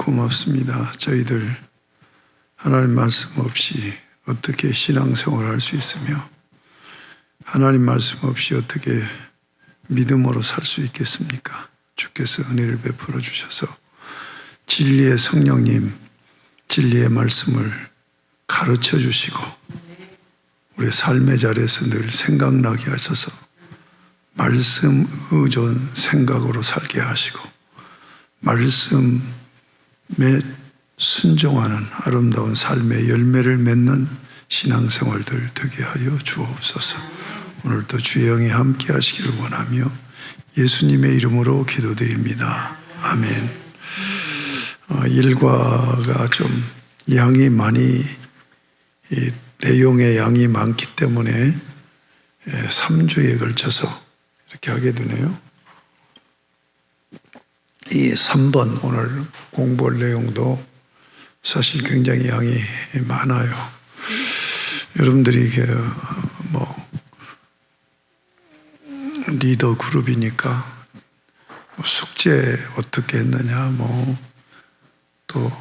고맙습니다. 저희들 하나님 말씀 없이 어떻게 신앙생활을 할 수 있으며 하나님 말씀 없이 어떻게 믿음으로 살 수 있겠습니까? 주께서 은혜를 베풀어 주셔서 진리의 성령님, 진리의 말씀을 가르쳐 주시고 우리 삶의 자리에서 늘 생각나게 하셔서 말씀 의존 생각으로 살게 하시고 말씀에 순종하는 아름다운 삶의 열매를 맺는 신앙생활들 되게 하여 주옵소서. 오늘도 주의 영이 함께 하시기를 원하며 예수님의 이름으로 기도드립니다. 아멘. 일과가 좀 양이 많이 내용의 양이 많기 때문에 3주에 걸쳐서 이렇게 하게 되네요. 이 3번 오늘 공부할 내용도 사실 굉장히 양이 많아요. 여러분들이 리더 그룹이니까 숙제 어떻게 했느냐 또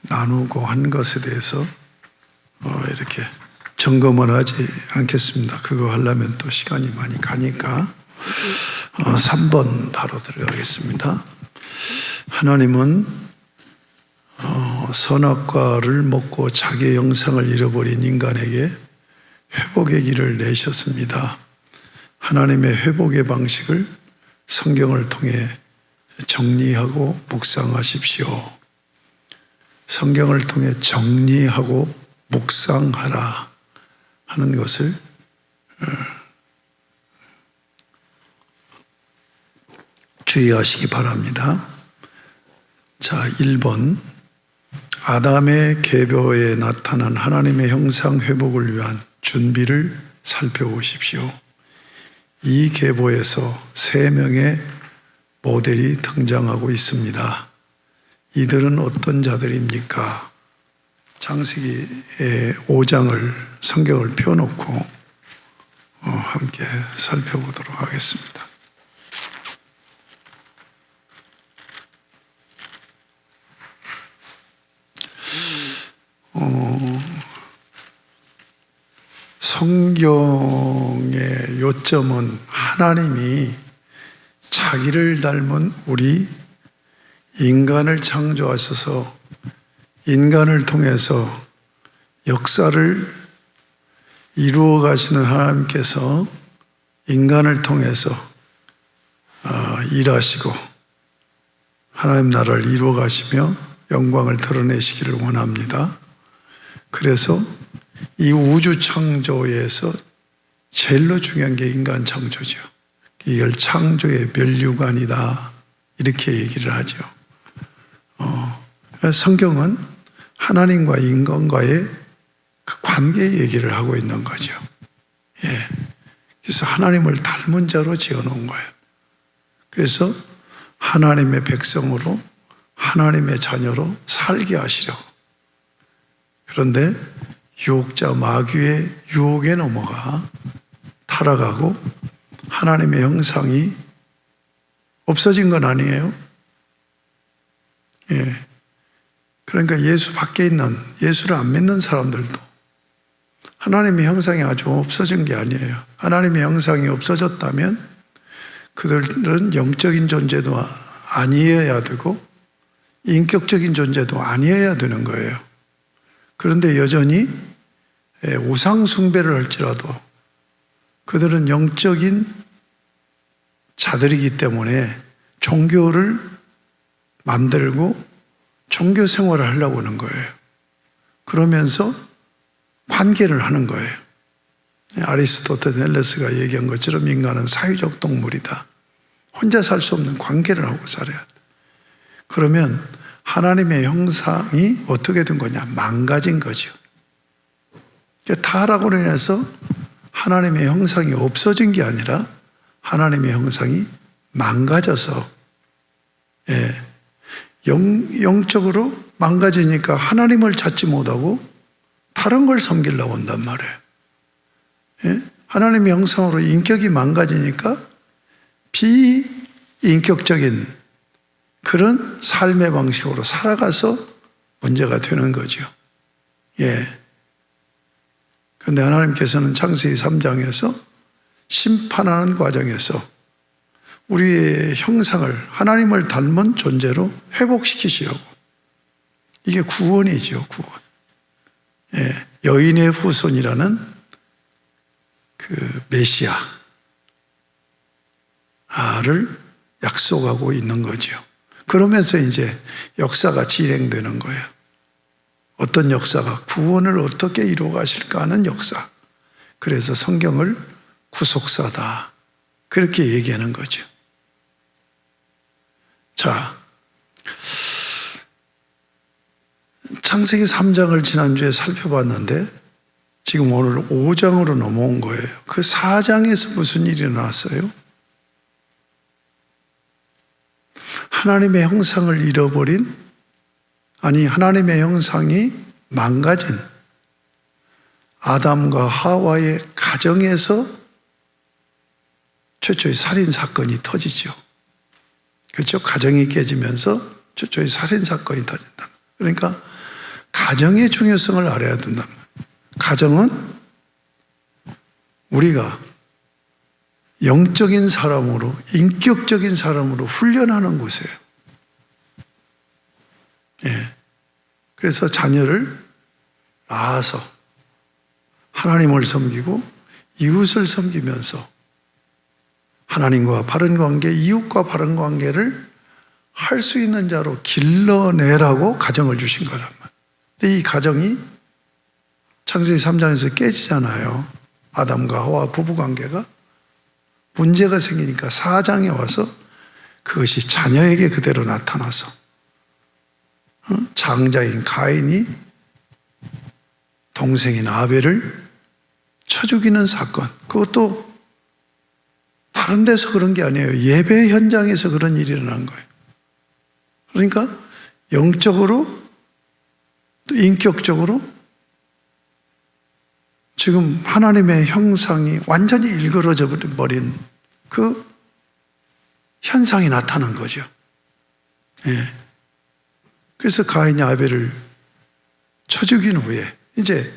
나누고 한 것에 대해서 이렇게 점검을 하지 않겠습니다. 그거 하려면 또 시간이 많이 가니까 3번 바로 들어가겠습니다. 하나님은 선악과를 먹고 자기의 영상을 잃어버린 인간에게 회복의 길을 내셨습니다. 하나님의 회복의 방식을 성경을 통해 정리하고 묵상하십시오. 성경을 통해 정리하고 묵상하라 하는 것을 주의하시기 바랍니다. 자, 1번 아담의 계보에 나타난 하나님의 형상 회복을 위한 준비를 살펴보십시오. 이 계보에서 3명의 모델이 등장하고 있습니다. 이들은 어떤 자들입니까? 창세기 5장을 성경을 펴놓고 함께 살펴보도록 하겠습니다. 성경의 요점은 하나님이 자기를 닮은 우리 인간을 창조하셔서 인간을 통해서 역사를 이루어 가시는 하나님께서 인간을 통해서 일하시고 하나님 나라를 이루어 가시며 영광을 드러내시기를 원합니다. 그래서 이 우주 창조에서 제일로 중요한 게 인간 창조죠. 이걸 창조의 면류관이다 이렇게 얘기를 하죠. 성경은 하나님과 인간과의 그 관계 얘기를 하고 있는 거죠. 그래서 하나님을 닮은 자로 지어놓은 거예요. 그래서 하나님의 백성으로 하나님의 자녀로 살게 하시려고. 그런데 유혹자 마귀의 유혹에 넘어가 타락하고 하나님의 형상이 없어진 건 아니에요. 그러니까 예수 밖에 있는 예수를 안 믿는 사람들도 하나님의 형상이 아주 없어진 게 아니에요. 하나님의 형상이 없어졌다면 그들은 영적인 존재도 아니어야 되고 인격적인 존재도 아니어야 되는 거예요. 그런데 여전히 우상 숭배를 할지라도 그들은 영적인 자들이기 때문에 종교를 만들고 종교 생활을 하려고 하는 거예요. 그러면서 관계를 하는 거예요. 아리스토텔레스가 얘기한 것처럼 인간은 사회적 동물이다. 혼자 살 수 없는 관계를 하고 살아야 돼. 그러면 하나님의 형상이 어떻게 된 거냐? 망가진 거죠. 타락으로 인해서 하나님의 형상이 없어진 게 아니라 하나님의 형상이 망가져서 영적으로 망가지니까 하나님을 찾지 못하고 다른 걸 섬기려고 한단 말이에요. 하나님의 형상으로 인격이 망가지니까 비인격적인 그런 삶의 방식으로 살아가서 문제가 되는 거죠. 예. 그런데 하나님께서는 창세기 3장에서 심판하는 과정에서 우리의 형상을 하나님을 닮은 존재로 회복시키시려고. 이게 구원이죠, 구원. 예. 여인의 후손이라는 그 메시아를 약속하고 있는 거죠. 그러면서 이제 역사가 진행되는 거예요. 어떤 역사가 구원을 어떻게 이루어 가실까 하는 역사. 그래서 성경을 구속사다. 그렇게 얘기하는 거죠. 자, 창세기 3장을 지난주에 살펴봤는데 지금 오늘 5장으로 넘어온 거예요. 그 4장에서 무슨 일이 일어났어요? 하나님의 형상을 잃어버린, 아니 하나님의 형상이 망가진 아담과 하와의 가정에서 최초의 살인사건이 터지죠. 그렇죠? 가정이 깨지면서 최초의 살인사건이 터진다. 그러니까 가정의 중요성을 알아야 된다. 가정은 우리가 영적인 사람으로, 인격적인 사람으로 훈련하는 곳이에요. 예. 그래서 자녀를 낳아서 하나님을 섬기고 이웃을 섬기면서 하나님과 바른 관계, 이웃과 바른 관계를 할 수 있는 자로 길러내라고 가정을 주신 거란 말이에요. 근데 이 가정이 창세기 3장에서 깨지잖아요. 아담과 하와 부부관계가. 문제가 생기니까 4장에 와서 그것이 자녀에게 그대로 나타나서 장자인 가인이 동생인 아벨을 쳐 죽이는 사건. 그것도 다른 데서 그런 게 아니에요. 예배 현장에서 그런 일이 일어난 거예요. 그러니까 영적으로 또 인격적으로 지금 하나님의 형상이 완전히 일그러져 버린 그 현상이 나타난 거죠. 예. 그래서 가인이 아벨을 쳐 죽인 후에 이제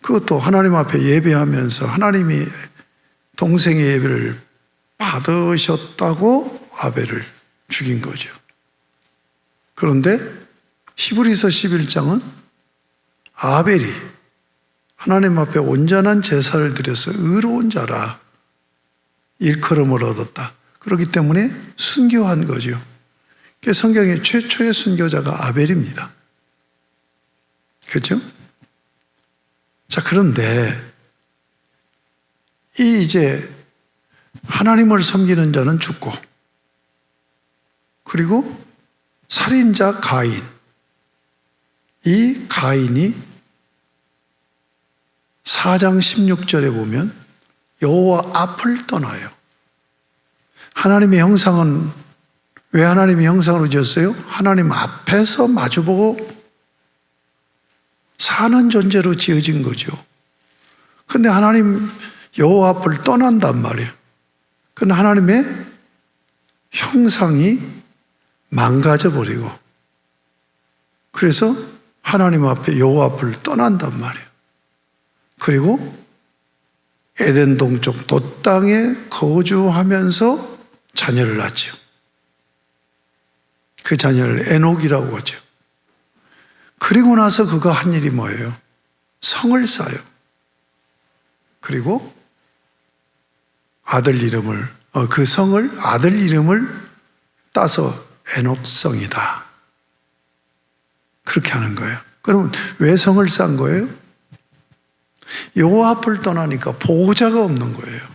그것도 하나님 앞에 예배하면서 하나님이 동생의 예배를 받으셨다고 아벨을 죽인 거죠. 그런데 히브리서 11장은 아벨이 하나님 앞에 온전한 제사를 드려서 의로운 자라 일컬음을 얻었다. 그렇기 때문에 순교한 거죠. 성경의 최초의 순교자가 아벨입니다. 그렇죠? 자, 그런데 이제 하나님을 섬기는 자는 죽고, 그리고 살인자 가인, 이 가인이 4장 16절에 보면 여호와 앞을 떠나요. 하나님의 형상은 왜 하나님의 형상으로 지었어요? 하나님 앞에서 마주보고 사는 존재로 지어진 거죠. 그런데 하나님 여호와 앞을 떠난단 말이에요. 그런데 하나님의 형상이 망가져 버리고, 그래서 하나님 앞에 여호와 앞을 떠난단 말이에요. 그리고 에덴 동쪽 돛 땅에 거주하면서 자녀를 낳죠. 그 자녀를 에녹이라고 하죠. 그리고 나서 그가 한 일이 뭐예요? 성을 쌓아요. 그리고 아들 이름을, 그 성을, 아들 이름을 따서 에녹성이다. 그렇게 하는 거예요. 그러면 왜 성을 쌓은 거예요? 여호와 앞을 떠나니까 보호자가 없는 거예요.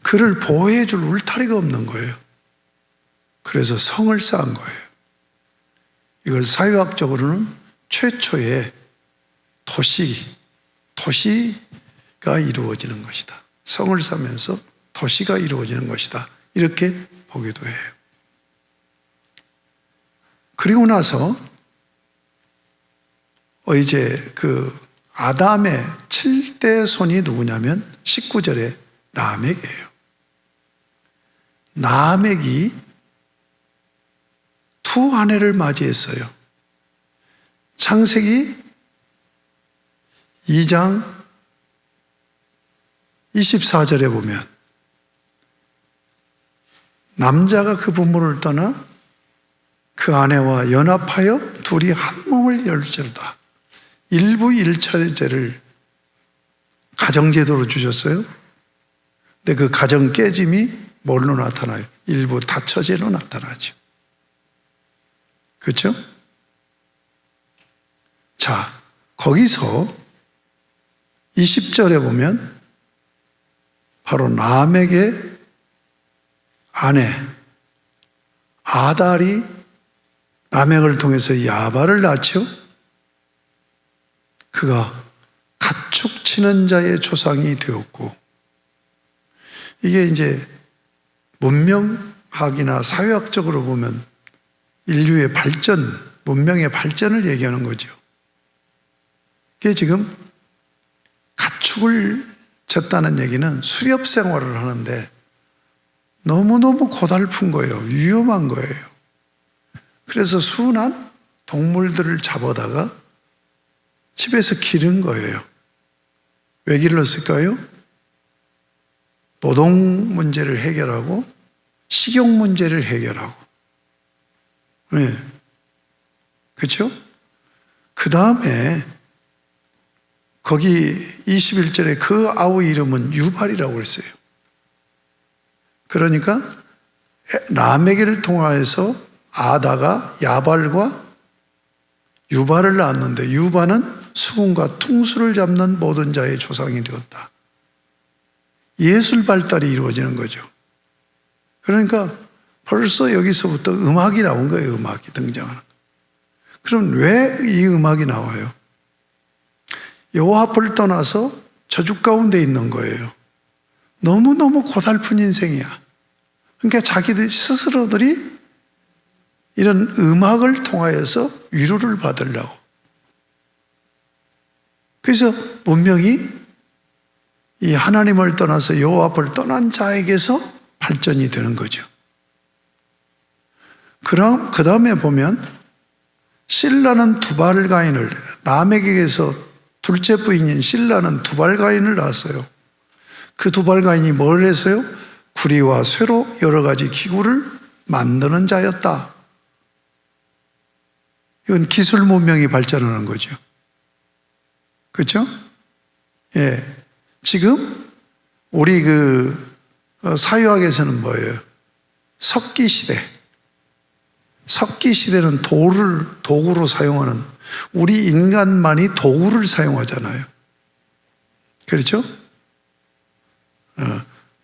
그를 보호해 줄 울타리가 없는 거예요. 그래서 성을 쌓은 거예요. 이걸 사회학적으로는 최초의 도시가 이루어지는 것이다. 성을 쌓으면서 도시가 이루어지는 것이다. 이렇게 보기도 해요. 그리고 나서 이제 그 아담의 7대 손이 누구냐면 19절에 라멕이에요. 라멕이 후 한 해를 맞이했어요. 창세기 2장 24절에 보면 남자가 그 부모를 떠나 그 아내와 연합하여 둘이 한 몸을 이룰지로다. 일부 일처제를 가정제도로 주셨어요. 근데 그 가정 깨짐이 뭘로 나타나요? 일부 다처제로 나타나죠. 그렇죠? 자, 거기서 20절에 보면 바로 람에게 아내 아달이 라멕을 통해서 야발을 낳죠. 그가 가축 치는 자의 조상이 되었고, 이게 이제 문명학이나 사회학적으로 보면 인류의 발전, 문명의 발전을 얘기하는 거죠. 그게 지금 가축을 쳤다는 얘기는 수렵 생활을 하는데 너무너무 고달픈 거예요. 위험한 거예요. 그래서 순한 동물들을 잡아다가 집에서 기른 거예요. 왜 길렀을까요? 노동 문제를 해결하고 식용 문제를 해결하고. 네. 그렇죠? 그 다음에 거기 21절에 그 아우의 이름은 유발이라고 그랬어요. 그러니까 라멕을 통하여서 아다가 야발과 유발을 낳았는데, 유발은 수군과 퉁수를 잡는 모든 자의 조상이 되었다. 예술 발달이 이루어지는 거죠. 그러니까 벌써 여기서부터 음악이 나온 거예요. 음악이 등장하는. 그럼 왜 이 음악이 나와요? 여호와 앞을 떠나서 저주 가운데 있는 거예요. 너무너무 고달픈 인생이야. 그러니까 자기들 스스로들이 이런 음악을 통하여서 위로를 받으려고. 그래서 문명이 이 하나님을 떠나서 여호와 앞을 떠난 자에게서 발전이 되는 거죠. 그럼 그 다음에 보면 실라는 두발가인을, 라멕에게서 둘째 부인인 실라는 두발가인을 낳았어요. 그 두발가인이 뭘 했어요? 구리와 쇠로 여러 가지 기구를 만드는 자였다. 이건 기술 문명이 발전하는 거죠. 그렇죠? 예. 지금 우리 사유학에서는 뭐예요? 석기 시대. 석기 시대는 도구로 사용하는, 우리 인간만이 도구를 사용하잖아요. 그렇죠?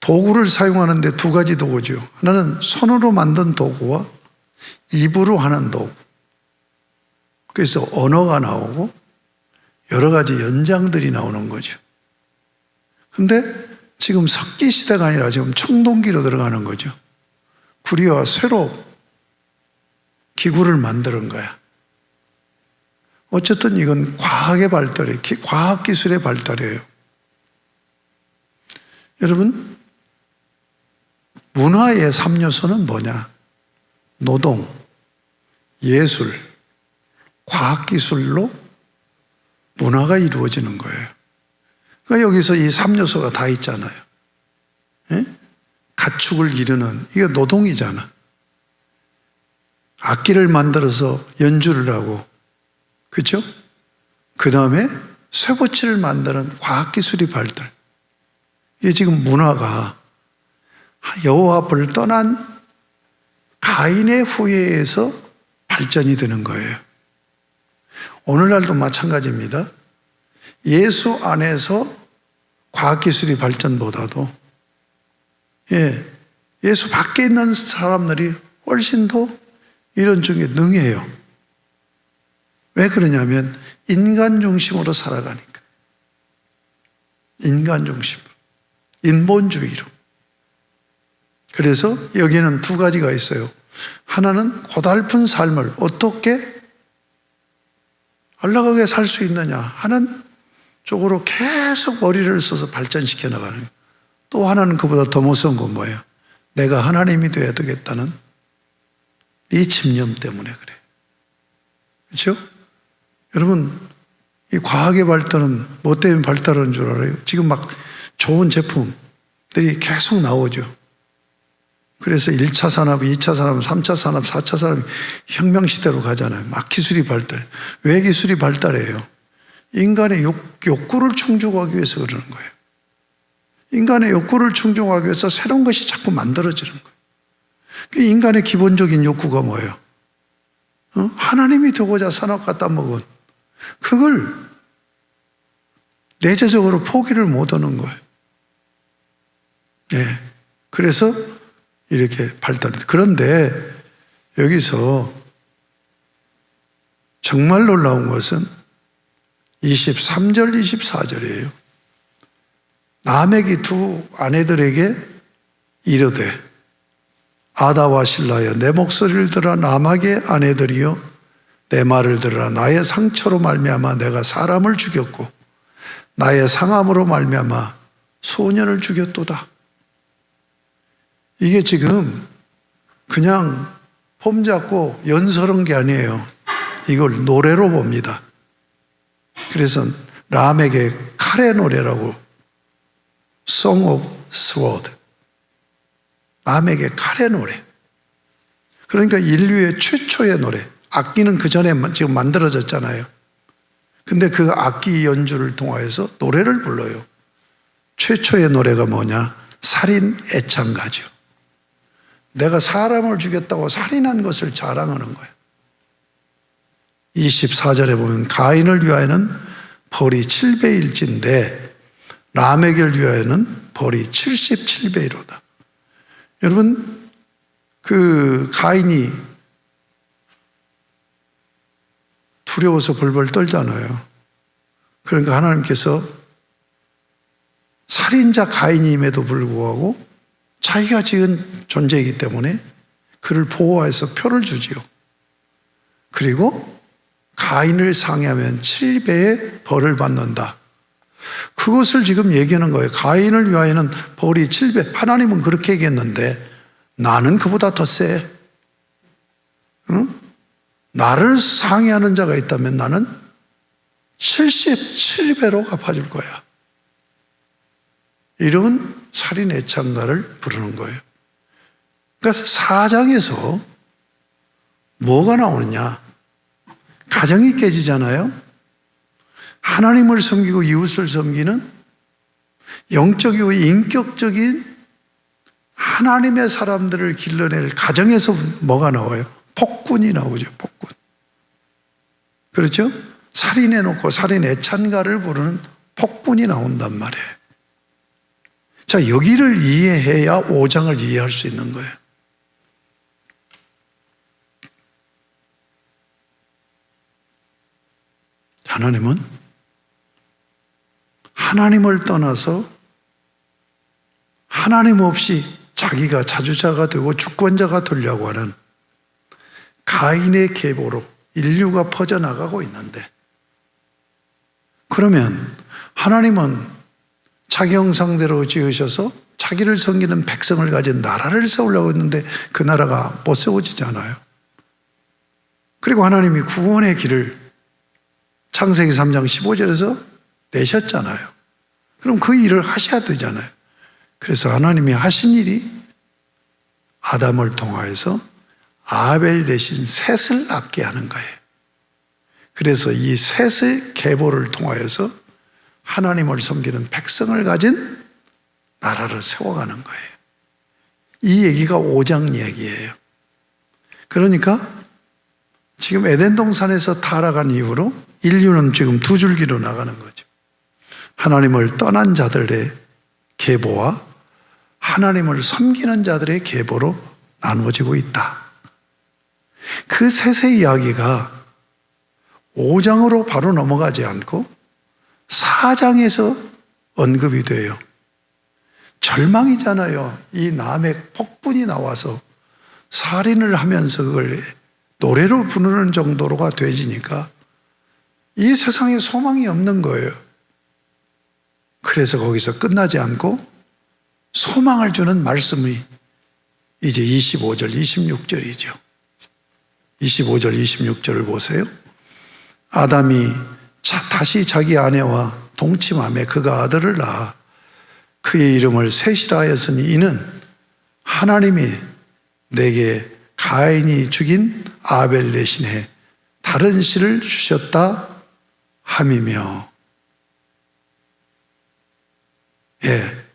도구를 사용하는데 두 가지 도구죠. 하나는 손으로 만든 도구와 입으로 하는 도구. 그래서 언어가 나오고 여러 가지 연장들이 나오는 거죠. 근데 지금 석기 시대가 아니라 지금 청동기로 들어가는 거죠. 구리와 쇠로 기구를 만드는 거야. 어쨌든 이건 과학의 발달이에요. 과학기술의 발달이에요. 여러분, 문화의 3요소는 뭐냐? 노동, 예술, 과학기술로 문화가 이루어지는 거예요. 그러니까 여기서 이 3요소가 다 있잖아요. 예? 가축을 기르는, 이게 노동이잖아. 악기를 만들어서 연주를 하고, 그렇죠? 그 다음에 쇠붙이를 만드는 과학기술이 발달. 이게 지금 문화가 여호와 앞을 떠난 가인의 후예에서 발전이 되는 거예요. 오늘날도 마찬가지입니다. 예수 안에서 과학기술이 발전보다도 예수 밖에 있는 사람들이 훨씬 더 이런 쪽에 능해요. 왜 그러냐면 인간 중심으로 살아가니까. 인간 중심으로. 인본주의로. 그래서 여기에는 두 가지가 있어요. 하나는 고달픈 삶을 어떻게 안락하게 살 수 있느냐 하는 쪽으로 계속 머리를 써서 발전시켜 나가는 거예요. 또 하나는 그보다 더 무서운 건 뭐예요? 내가 하나님이 되어야 되겠다는 네 집념 때문에 그래. 그렇죠? 여러분, 이 과학의 발달은 뭐 때문에 발달하는 줄 알아요? 지금 막 좋은 제품들이 계속 나오죠. 그래서 1차 산업, 2차 산업, 3차 산업, 4차 산업 혁명시대로 가잖아요. 막 기술이 발달해. 왜 기술이 발달해요? 인간의 욕구를 충족하기 위해서 그러는 거예요. 인간의 욕구를 충족하기 위해서 새로운 것이 자꾸 만들어지는 거예요. 그 인간의 기본적인 욕구가 뭐예요? 하나님이 되고자 산업 갖다 먹은 그걸 내재적으로 포기를 못하는 거예요. 네. 그래서 이렇게 발달해요. 그런데 여기서 정말 놀라운 것은 23절, 24절이에요. 라멕이 두 아내들에게 이르되 아다와 실라여 내 목소리를 들어 라멕의 아내들이여 내 말을 들으라. 나의 상처로 말미암아 내가 사람을 죽였고 나의 상함으로 말미암아 소년을 죽였도다. 이게 지금 그냥 폼 잡고 연설한 게 아니에요. 이걸 노래로 봅니다. 그래서 라멕의 칼의 노래라고 Song of Sword, 라멕의 칼의 노래. 그러니까 인류의 최초의 노래. 악기는 그 전에 지금 만들어졌잖아요. 근데 그 악기 연주를 통해서 노래를 불러요. 최초의 노래가 뭐냐? 살인 애창가죠. 내가 사람을 죽였다고 살인한 것을 자랑하는 거예요. 24절에 보면 가인을 위하여는 벌이 7배일진데 라멕을 위하여는 벌이 77배이로다. 여러분, 그 가인이 두려워서 벌벌 떨잖아요. 그러니까 하나님께서 살인자 가인임에도 불구하고 자기가 지은 존재이기 때문에 그를 보호해서 표를 주지요. 그리고 가인을 상해하면 7배의 벌을 받는다. 그것을 지금 얘기하는 거예요. 가인을 위하여는 벌이 7배. 하나님은 그렇게 얘기했는데 나는 그보다 더 세. 응? 나를 상해하는 자가 있다면 나는 77배로 갚아줄 거야. 이런 살인 애창가를 부르는 거예요. 그러니까 4장에서 뭐가 나오느냐? 가정이 깨지잖아요. 하나님을 섬기고 이웃을 섬기는 영적이고 인격적인 하나님의 사람들을 길러낼 가정에서 뭐가 나와요? 폭군이 나오죠. 폭군. 그렇죠? 살인해놓고 살인 애찬가를 부르는 폭군이 나온단 말이에요. 자, 여기를 이해해야 5장을 이해할 수 있는 거예요. 하나님은 하나님을 떠나서 하나님 없이 자기가 자주자가 되고 주권자가 되려고 하는 가인의 계보로 인류가 퍼져나가고 있는데, 그러면 하나님은 자기 형상대로 지으셔서 자기를 섬기는 백성을 가진 나라를 세우려고 했는데 그 나라가 못 세워지잖아요. 그리고 하나님이 구원의 길을 창세기 3장 15절에서 내셨잖아요. 그럼 그 일을 하셔야 되잖아요. 그래서 하나님이 하신 일이 아담을 통하여서 아벨 대신 셋을 낳게 하는 거예요. 그래서 이 셋의 계보를 통하여서 하나님을 섬기는 백성을 가진 나라를 세워가는 거예요. 이 얘기가 5장 얘기예요. 그러니까 지금 에덴 동산에서 타락한 이후로 인류는 지금 두 줄기로 나가는 거죠. 하나님을 떠난 자들의 계보와 하나님을 섬기는 자들의 계보로 나누어지고 있다. 그 셋의 이야기가 5장으로 바로 넘어가지 않고 4장에서 언급이 돼요. 절망이잖아요. 이 라멕 폭군이 나와서 살인을 하면서 그걸 노래로 부르는 정도로가 되지니까 이 세상에 소망이 없는 거예요. 그래서 거기서 끝나지 않고 소망을 주는 말씀이 이제 25절, 26절이죠. 25절, 26절을 보세요. 아담이 다시 자기 아내와 동침하며 그가 아들을 낳아 그의 이름을 셋이라 하였으니 이는 하나님이 내게 가인이 죽인 아벨 대신에 다른 씨를 주셨다 함이며. 예.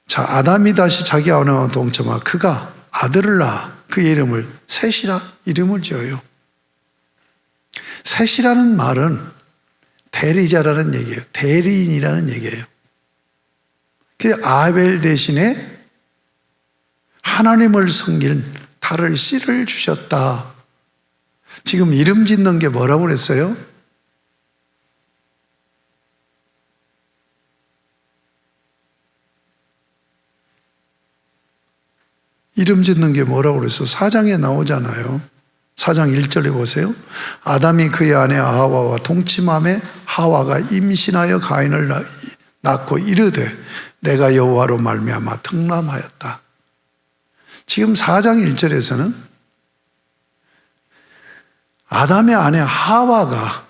자, 아담이 다시 자기 아내와 동침하여 그가 아들을 낳아 그의 이름을 셋이라 이름을 지어요. 셋이라는 말은 대리자라는 얘기예요. 대리인이라는 얘기예요. 그 아벨 대신에 하나님을 섬길 다른 씨를 주셨다. 지금 이름 짓는 게 뭐라고 그랬어요? 이름 짓는 게 뭐라고 그랬어? 4장에 나오잖아요. 4장 1절에 보세요. 아담이 그의 아내 하와와 동침하며 하와가 임신하여 가인을 낳고 이르되 내가 여호와로 말미암아 등남하였다. 지금 4장 1절에서는 아담의 아내 하와가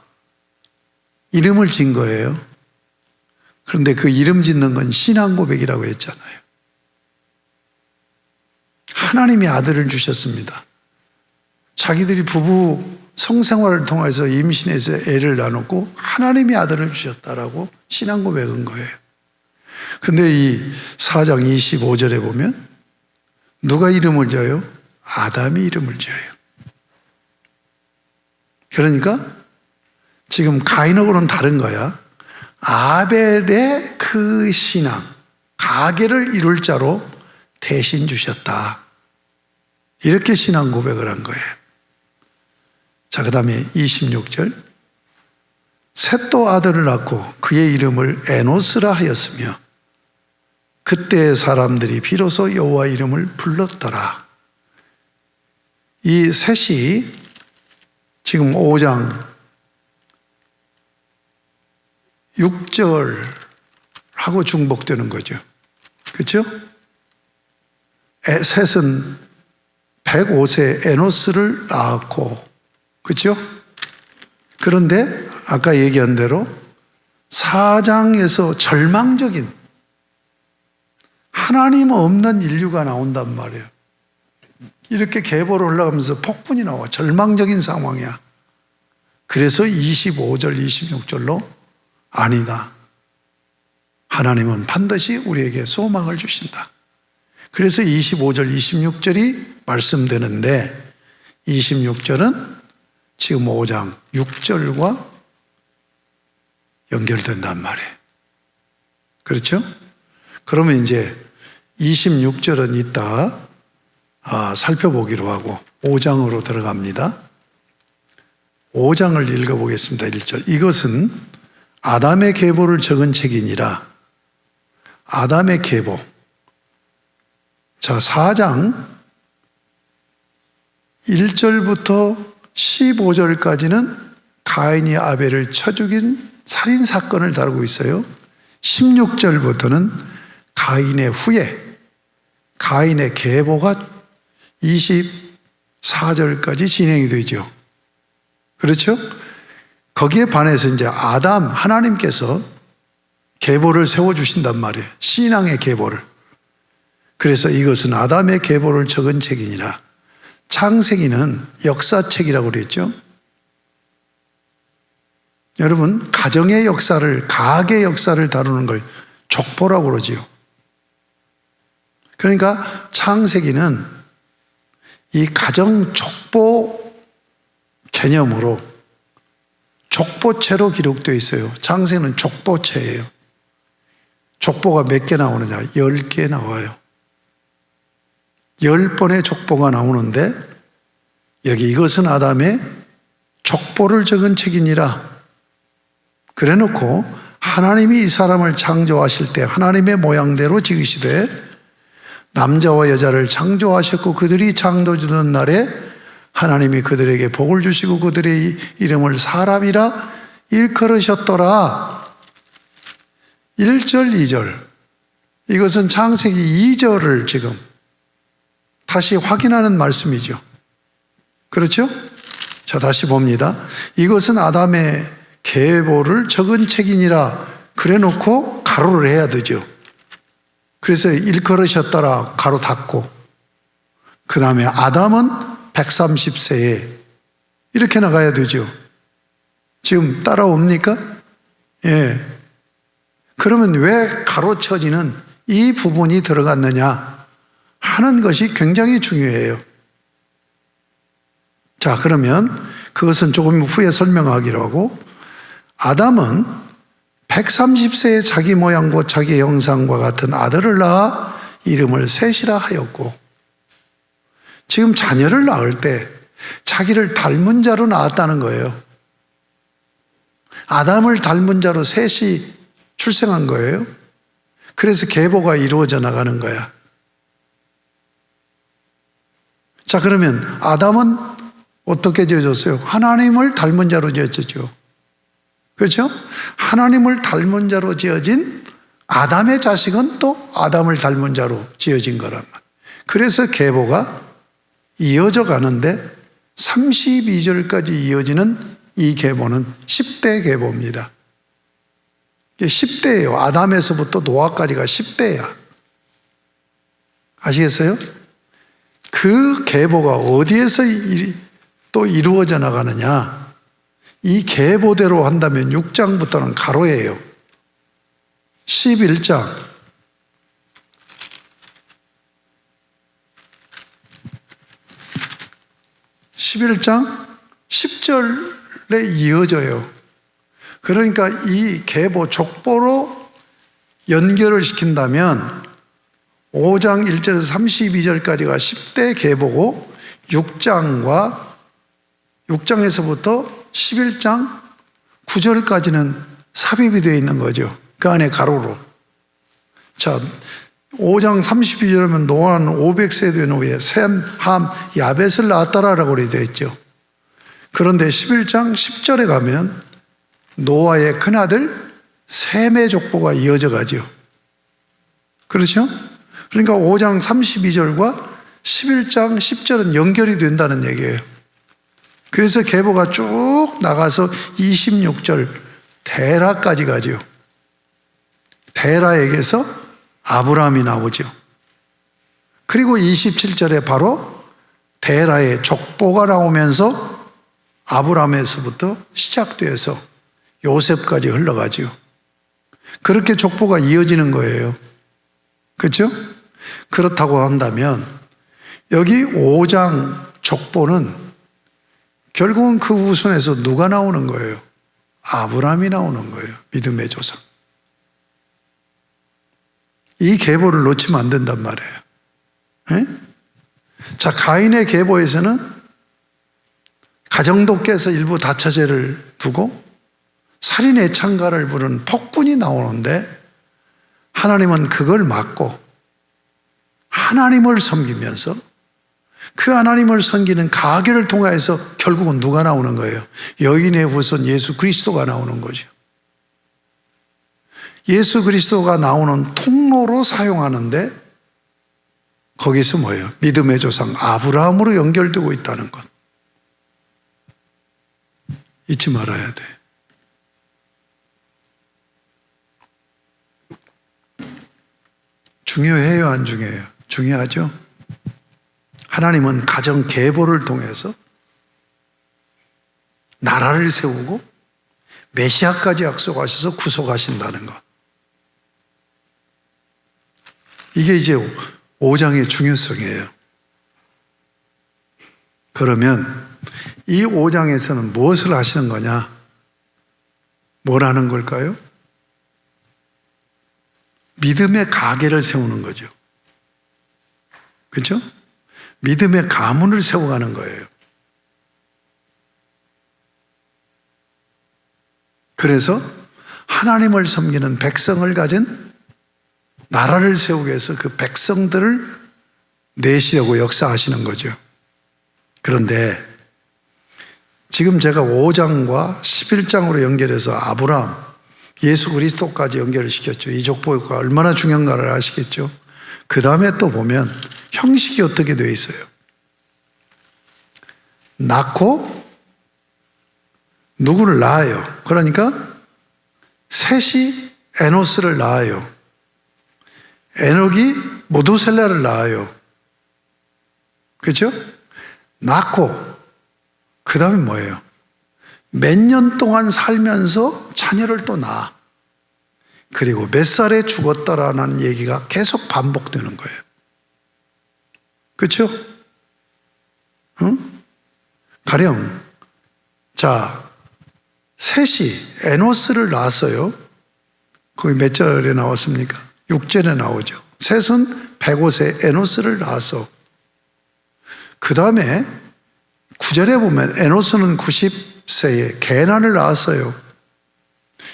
이름을 진 거예요. 그런데 그 이름 짓는 건 신앙 고백이라고 했잖아요. 하나님이 아들을 주셨습니다. 자기들이 부부 성생활을 통해서 임신해서 애를 나눴고 하나님이 아들을 주셨다라고 신앙 고백한 거예요. 근데 이 4장 25절에 보면 누가 이름을 지어요? 아담이 이름을 지어요. 그러니까 지금 가인하고는 다른 거야. 아벨의 그 신앙, 가계를 이룰 자로 대신 주셨다. 이렇게 신앙 고백을 한 거예요. 자, 그 다음에 26절. 셋도 아들을 낳고 그의 이름을 에노스라 하였으며 그때 사람들이 비로소 여호와 이름을 불렀더라. 이 셋이 지금 5장 6절하고 중복되는 거죠. 그렇죠? 셋은 105세 에노스를 낳았고, 그렇죠? 그런데 아까 얘기한 대로 4장에서 절망적인 하나님 없는 인류가 나온단 말이에요. 이렇게 계보로 올라가면서 폭군이 나와. 절망적인 상황이야. 그래서 25절, 26절로 아니다. 하나님은 반드시 우리에게 소망을 주신다. 그래서 25절, 26절이 말씀되는데 26절은 지금 5장 6절과 연결된단 말이에요. 그렇죠? 그러면 이제 26절은 이따 살펴보기로 하고 5장으로 들어갑니다. 5장을 읽어보겠습니다. 1절. 이것은 아담의 계보를 적은 책이니라. 아담의 계보. 자, 4장 1절부터 15절까지는 가인이 아벨을 쳐 죽인 살인사건을 다루고 있어요. 16절부터는 가인의 후예, 가인의 계보가 24절까지 진행이 되죠. 그렇죠? 거기에 반해서 이제 아담, 하나님께서 계보를 세워주신단 말이에요. 신앙의 계보를. 그래서 이것은 아담의 계보를 적은 책이니라. 창세기는 역사책이라고 그랬죠. 여러분, 가정의 역사를, 가학의 역사를 다루는 걸 족보라고 그러지요. 그러니까 창세기는 이 가정 족보 개념으로 족보체로 기록되어 있어요. 창세기는 족보체예요. 족보가 몇 개 나오느냐? 10개 나와요. 10번의 족보가 나오는데 여기 이것은 아담의 족보를 적은 책이니라. 그래 놓고 하나님이 이 사람을 창조하실 때 하나님의 모양대로 지으시되 남자와 여자를 창조하셨고 그들이 창조되던 날에 하나님이 그들에게 복을 주시고 그들의 이름을 사람이라 일컬으셨더라. 1절, 2절. 이것은 창세기 2절을 지금 다시 확인하는 말씀이죠. 그렇죠? 자, 다시 봅니다. 이것은 아담의 계보를 적은 책이니라 그래 놓고 가로를 해야 되죠. 그래서 일컬으셨더라 가로 닫고, 그 다음에 아담은 130세에 이렇게 나가야 되죠. 지금 따라옵니까? 예. 그러면 왜 가로쳐지는 이 부분이 들어갔느냐 하는 것이 굉장히 중요해요. 자, 그러면 그것은 조금 후에 설명하기로 하고, 아담은 130세에 자기 모양 곧 자기 형상과 같은 아들을 낳아 이름을 셋이라 하였고, 지금 자녀를 낳을 때 자기를 닮은 자로 낳았다는 거예요. 아담을 닮은 자로 셋이 출생한 거예요. 그래서 계보가 이루어져 나가는 거야. 자, 그러면 아담은 어떻게 지어졌어요? 하나님을 닮은 자로 지어졌죠. 그렇죠? 하나님을 닮은 자로 지어진 아담의 자식은 또 아담을 닮은 자로 지어진 거란 말이에요. 그래서 계보가 이어져 가는데 32절까지 이어지는 이 계보는 10대 계보입니다. 이게 10대예요. 아담에서부터 노아까지가 10대야. 아시겠어요? 그 계보가 어디에서 또 이루어져 나가느냐? 이 계보대로 한다면 6장부터는 가로예요. 11장 10절에 이어져요. 그러니까 이 계보 족보로 연결을 시킨다면 5장 1절에서 32절까지가 10대 계보고 6장에서부터 11장 9절까지는 삽입이 되어 있는 거죠. 그 안에 가로로. 자, 5장 32절이면 노아는 500세 된 후에 셈, 함, 야벳을 낳았다라고 되어 있죠. 그런데 11장 10절에 가면 노아의 큰아들 셈의 족보가 이어져 가죠. 그렇죠? 그러니까 5장 32절과 11장 10절은 연결이 된다는 얘기예요. 그래서 계보가 쭉 나가서 26절 데라까지 가죠. 데라에게서 아브라함이 나오죠. 그리고 27절에 바로 데라의 족보가 나오면서 아브라함에서부터 시작돼서 요셉까지 흘러가죠. 그렇게 족보가 이어지는 거예요. 그렇죠? 그렇다고 한다면 여기 5장 족보는 결국은 그 후손에서 누가 나오는 거예요? 아브라함이 나오는 거예요. 믿음의 조상. 이 계보를 놓치면 안 된단 말이에요. 에? 자, 가인의 계보에서는 가정독께서 일부 다처제를 두고 살인의 창가를 부른 폭군이 나오는데 하나님은 그걸 막고 하나님을 섬기면서 그 하나님을 섬기는 가계를 통해서 결국은 누가 나오는 거예요? 여인의 후손 예수 그리스도가 나오는 거죠. 예수 그리스도가 나오는 통로로 사용하는데 거기서 뭐예요? 믿음의 조상 아브라함으로 연결되고 있다는 것. 잊지 말아야 돼. 중요해요, 안 중요해요? 중요하죠? 하나님은 가정 계보를 통해서 나라를 세우고 메시아까지 약속하셔서 구속하신다는 것. 이게 이제 5장의 중요성이에요. 그러면 이 5장에서는 무엇을 하시는 거냐? 뭘 하는 걸까요? 믿음의 가계를 세우는 거죠. 그렇죠? 믿음의 가문을 세워가는 거예요. 그래서 하나님을 섬기는 백성을 가진 나라를 세우기 위해서 그 백성들을 내시려고 역사하시는 거죠. 그런데 지금 제가 5장과 11장으로 연결해서 아브라함, 예수 그리스도까지 연결을 시켰죠. 이 족보가 얼마나 중요한가를 아시겠죠. 그 다음에 또 보면 형식이 어떻게 되어 있어요. 낳고 누구를 낳아요. 그러니까 셋이 에노스를 낳아요. 에녹이 무두셀라를 낳아요. 그렇죠? 낳고 그 다음에 뭐예요? 몇 년 동안 살면서 자녀를 또 낳아. 그리고 몇 살에 죽었다라는 얘기가 계속 반복되는 거예요. 그렇죠? 응? 가령 자, 셋이 에노스를 낳았어요. 거기 몇 절에 나왔습니까? 6절에 나오죠. 셋은 105세 에노스를 낳았어. 그 다음에 9절에 보면 에노스는 90세에 게난을 낳았어요.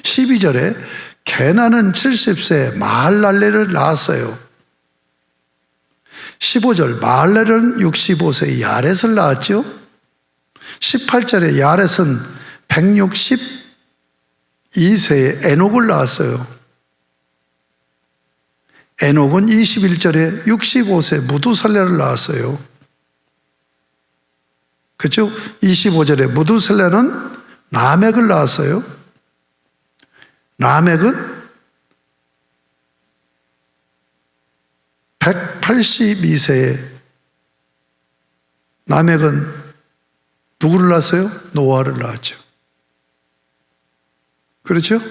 12절에 게난은 70세에 마할랄레를 낳았어요. 15절 마할렐은 65세에 야렛을 낳았죠. 18절에 야렛은 162세에 에녹을 낳았어요. 에녹은 21절에 65세 무두살레를 낳았어요. 그렇죠? 25절에 무두살레는 라멕을 낳았어요. 라멕은 182세에 라멕은 누구를 낳았어요? 노아를 낳았죠. 그렇죠?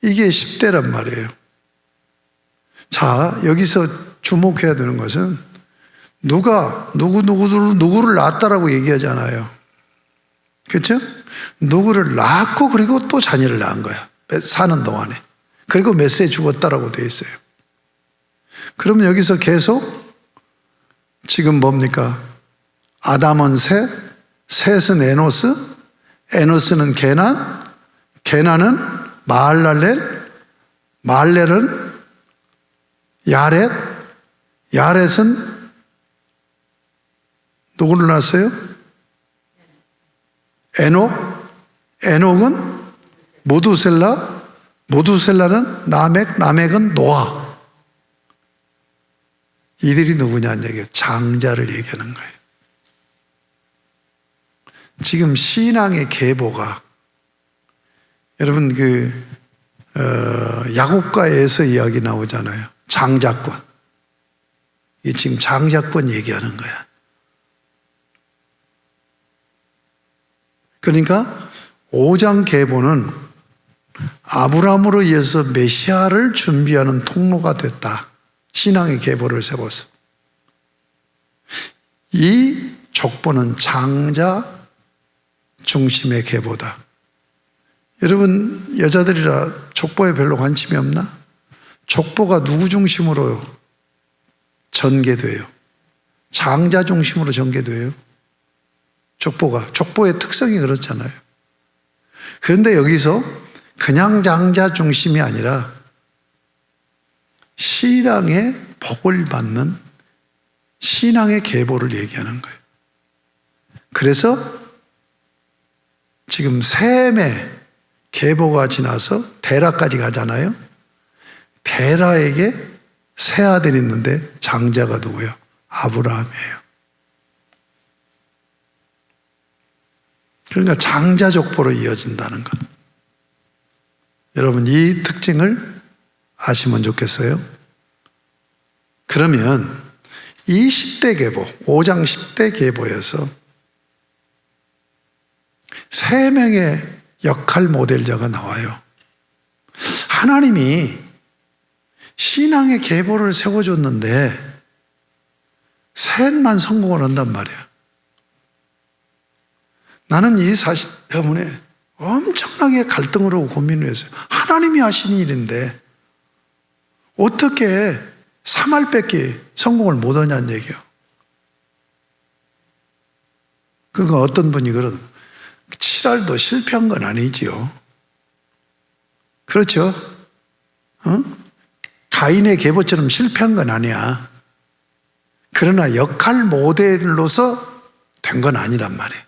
이게 10대란 말이에요. 자, 여기서 주목해야 되는 것은 누가 누구를 낳았다라고 얘기하잖아요. 그렇죠? 누구를 낳았고 그리고 또 자녀를 낳은 거야. 사는 동안에. 그리고 몇 세에 죽었다라고 되어 있어요. 그러면 여기서 계속 지금 뭡니까? 아담은 셋, 셋은 에노스, 에노스는 게난, 게난은 마할랄렐, 마할렐은 야렛, 야렛은 누구를 낳았어요? 에녹, 에녹은 무두셀라, 무두셀라는 라멕, 라멕은 노아. 이들이 누구냐는 얘기예요. 장자를 얘기하는 거예요. 지금 신앙의 계보가 여러분 야곱과에서 이야기 나오잖아요. 장자권. 이게 지금 장자권 얘기하는 거야. 그러니까 5장 계보는 아브라함으로 인해서 메시아를 준비하는 통로가 됐다. 신앙의 계보를 세워서. 이 족보는 장자 중심의 계보다. 여러분 여자들이라 족보에 별로 관심이 없나? 족보가 누구 중심으로 전개돼요? 장자 중심으로 전개돼요. 족보의 특성이 그렇잖아요. 그런데 여기서 그냥 장자 중심이 아니라 신앙의 복을 받는 신앙의 계보를 얘기하는 거예요. 그래서 지금 셈의 계보가 지나서 데라까지 가잖아요. 데라에게 세 아들이 있는데 장자가 누구예요? 아브라함이에요. 그러니까 장자 족보로 이어진다는 것. 여러분 이 특징을 아시면 좋겠어요. 그러면 이 10대 계보, 5장 10대 계보에서 세 명의 역할 모델자가 나와요. 하나님이 신앙의 계보를 세워줬는데 셋만 성공을 한단 말이야. 나는 이 사실 때문에 엄청나게 갈등을 하고 고민을 했어요. 하나님이 하신 일인데 어떻게 3할밖에 성공을 못하냐는 얘기예요. 그러니까 어떤 분이 그러는 7할도 실패한 건 아니지요. 그렇죠? 가인의 계보처럼 실패한 건 아니야. 그러나 역할 모델로서 된 건 아니란 말이에요.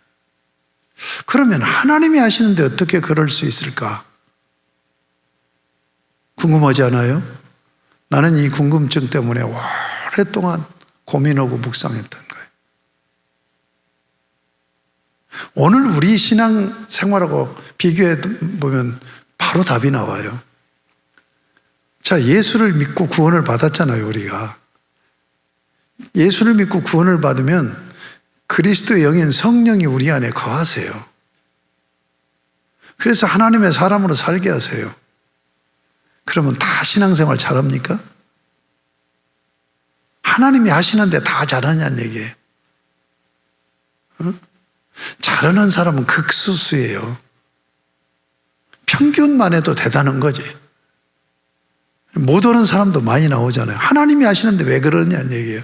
그러면 하나님이 하시는데 어떻게 그럴 수 있을까? 궁금하지 않아요? 나는 이 궁금증 때문에 오랫동안 고민하고 묵상했던 거예요. 오늘 우리 신앙 생활하고 비교해 보면 바로 답이 나와요. 자, 예수를 믿고 구원을 받았잖아요, 우리가. 예수를 믿고 구원을 받으면 그리스도의 영인 성령이 우리 안에 거하세요. 그래서 하나님의 사람으로 살게 하세요. 그러면 다 신앙생활 잘합니까? 하나님이 하시는데 다 잘하냐는 얘기예요. 잘하는 사람은 극소수예요. 평균만 해도 대단한 거지. 못 오는 사람도 많이 나오잖아요. 하나님이 하시는데 왜 그러냐는 얘기예요.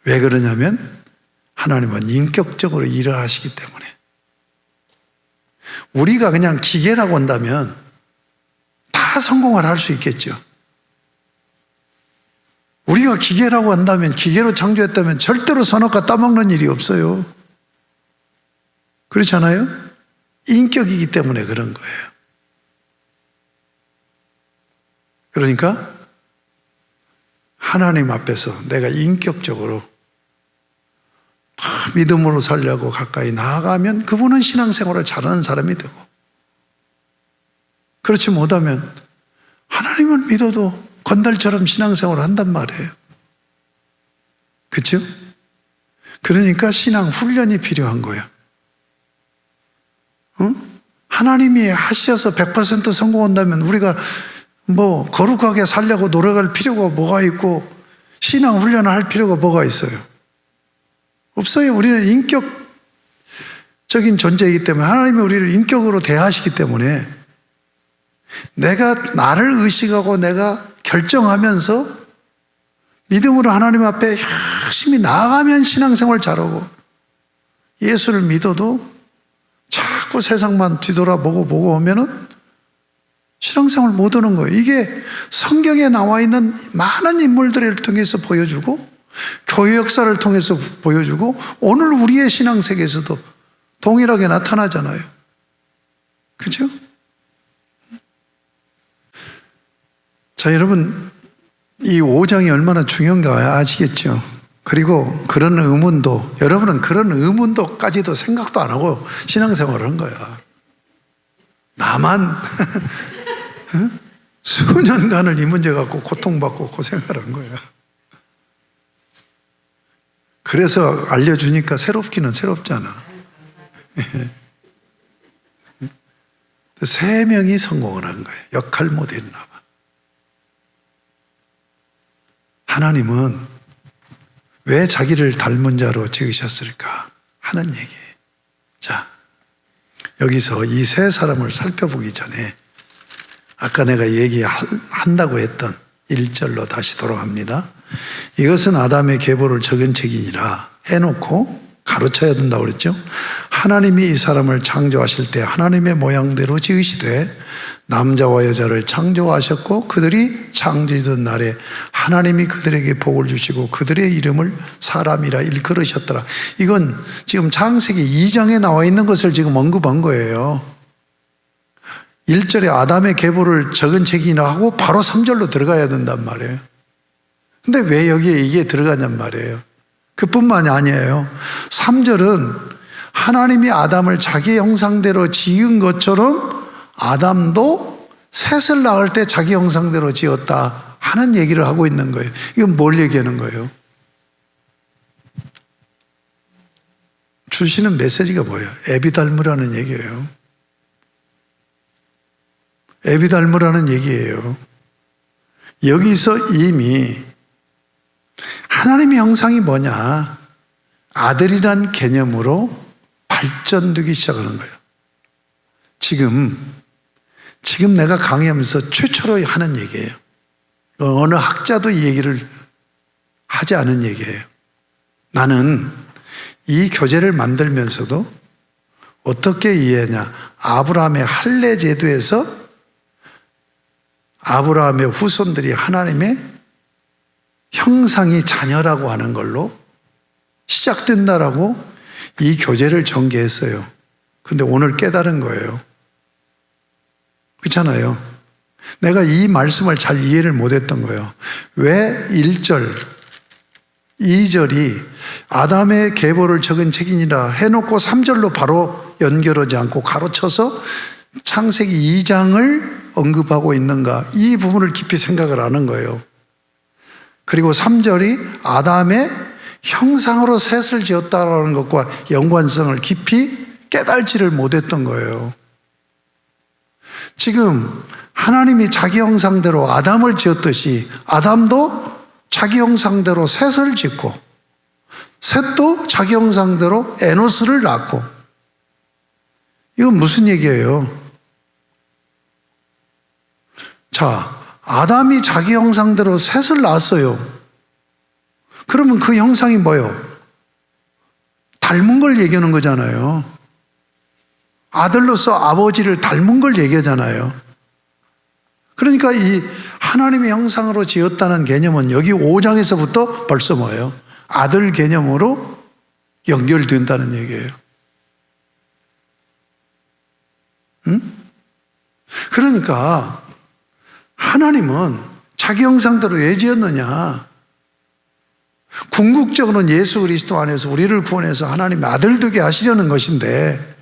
왜 그러냐면 하나님은 인격적으로 일을 하시기 때문에. 우리가 그냥 기계라고 한다면 다 성공을 할 수 있겠죠. 우리가 기계라고 한다면, 기계로 창조했다면 절대로 선악과 따먹는 일이 없어요. 그렇지 않아요? 인격이기 때문에 그런 거예요. 그러니까 하나님 앞에서 내가 인격적으로 믿음으로 살려고 가까이 나아가면 그분은 신앙생활을 잘하는 사람이 되고, 그렇지 못하면 하나님을 믿어도 건달처럼 신앙생활을 한단 말이에요. 그렇죠? 그러니까 신앙 훈련이 필요한 거예요. 하나님이 하셔서 100% 성공한다면 우리가 뭐 거룩하게 살려고 노력할 필요가 뭐가 있고 신앙 훈련을 할 필요가 뭐가 있어요? 없어요. 우리는 인격적인 존재이기 때문에, 하나님이 우리를 인격으로 대하시기 때문에 내가 나를 의식하고 내가 결정하면서 믿음으로 하나님 앞에 열심히 나아가면 신앙생활 잘하고, 예수를 믿어도 자꾸 세상만 뒤돌아보고 오면은 신앙생활 못 하는 거예요. 이게 성경에 나와 있는 많은 인물들을 통해서 보여주고, 교회 역사를 통해서 보여주고, 오늘 우리의 신앙 세계에서도 동일하게 나타나잖아요. 그죠? 자, 여러분, 이 5장이 얼마나 중요한가 아시겠죠? 그리고 그런 의문도, 여러분은 그런 의문도까지도 생각도 안 하고 신앙생활을 한 거야. 나만 수년간을 이 문제 갖고 고통받고 고생을 한 거야. 그래서 알려주니까 새롭기는 새롭잖아. 3명이 성공을 한 거예요. 역할 모델이나 봐. 하나님은 왜 자기를 닮은 자로 지으셨을까 하는 얘기예요. 자, 여기서 이 3사람을 살펴보기 전에 아까 내가 얘기한다고 했던 1절로 다시 돌아갑니다. 이것은 아담의 계보를 적은 책이니라 해놓고 가로쳐야 된다고 그랬죠. 하나님이 이 사람을 창조하실 때 하나님의 모양대로 지으시되 남자와 여자를 창조하셨고, 그들이 창조되던 날에 하나님이 그들에게 복을 주시고 그들의 이름을 사람이라 일컬으셨더라. 이건 지금 창세기 2장에 나와 있는 것을 지금 언급한 거예요. 1절에 아담의 계보를 적은 책이나 하고 바로 3절로 들어가야 된단 말이에요. 근데 왜 여기에 이게 들어가냔 말이에요. 그뿐만이 아니에요. 3절은 하나님이 아담을 자기 형상대로 지은 것처럼 아담도 셋을 낳을 때 자기 형상대로 지었다 하는 얘기를 하고 있는 거예요. 이건 뭘 얘기하는 거예요? 주시는 메시지가 뭐예요? 애비 닮으라는 얘기예요. 애비 닮으라는 얘기예요. 여기서 이미 하나님의 형상이 뭐냐? 아들이란 개념으로 발전되기 시작하는 거예요. 지금 내가 강의하면서 최초로 하는 얘기예요. 어느 학자도 이 얘기를 하지 않은 얘기예요. 나는 이 교재를 만들면서도 어떻게 이해하냐? 아브라함의 할례 제도에서 아브라함의 후손들이 하나님의 형상이 자녀라고 하는 걸로 시작된다라고 이 교재를 전개했어요. 근데 오늘 깨달은 거예요. 그렇잖아요. 내가 이 말씀을 잘 이해를 못했던 거예요. 왜 1절 2절이 아담의 계보를 적은 책이니라 해놓고 3절로 바로 연결하지 않고 가로쳐서 창세기 2장을 언급하고 있는가, 이 부분을 깊이 생각을 하는 거예요. 그리고 3절이 아담의 형상으로 셋을 지었다라는 것과 연관성을 깊이 깨달지를 못했던 거예요. 지금 하나님이 자기 형상대로 아담을 지었듯이 아담도 자기 형상대로 셋을 짓고 셋도 자기 형상대로 에노스를 낳고, 이건 무슨 얘기예요? 자, 아담이 자기 형상대로 셋을 낳았어요. 그러면 그 형상이 뭐예요? 닮은 걸 얘기하는 거잖아요. 아들로서 아버지를 닮은 걸 얘기하잖아요. 그러니까 이 하나님의 형상으로 지었다는 개념은 여기 5장에서부터 벌써 뭐예요? 아들 개념으로 연결된다는 얘기예요. 응? 그러니까 하나님은 자기 형상대로 왜 지었느냐? 궁극적으로는 예수 그리스도 안에서 우리를 구원해서 하나님의 아들 되게 하시려는 것인데,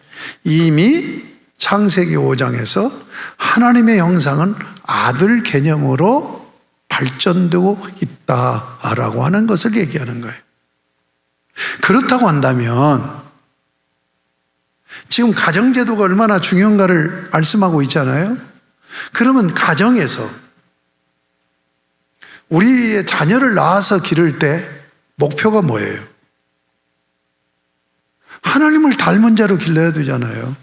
이미 창세기 5장에서 하나님의 형상은 아들 개념으로 발전되고 있다라고 하는 것을 얘기하는 거예요. 그렇다고 한다면 지금 가정제도가 얼마나 중요한가를 말씀하고 있잖아요. 그러면 가정에서 우리의 자녀를 낳아서 기를 때 목표가 뭐예요? 하나님을 닮은 자로 길러야 되잖아요.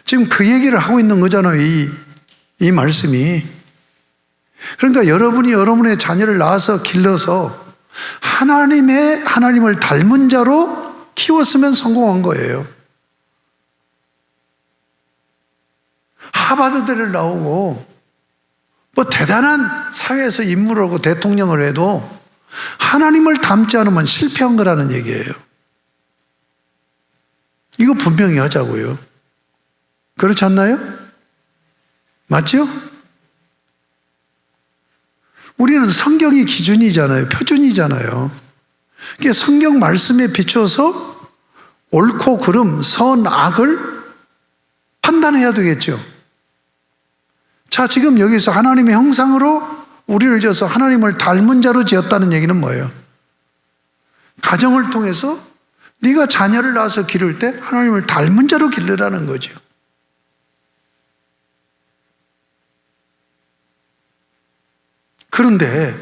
지금 그 얘기를 하고 있는 거잖아요, 이 말씀이. 그러니까 여러분이 여러분의 자녀를 낳아서 길러서 하나님을 닮은 자로 키웠으면 성공한 거예요. 하버드대를 나오고 뭐 대단한 사회에서 인물하고 대통령을 해도 하나님을 닮지 않으면 실패한 거라는 얘기예요. 이거 분명히 하자고요. 그렇지 않나요? 맞죠? 우리는 성경이 기준이잖아요. 표준이잖아요. 그러니까 성경 말씀에 비춰서 옳고 그름, 선, 악을 판단해야 되겠죠. 자, 지금 여기서 하나님의 형상으로 우리를 지어서 하나님을 닮은 자로 지었다는 얘기는 뭐예요? 가정을 통해서 네가 자녀를 낳아서 기를 때 하나님을 닮은 자로 기르라는 거죠. 그런데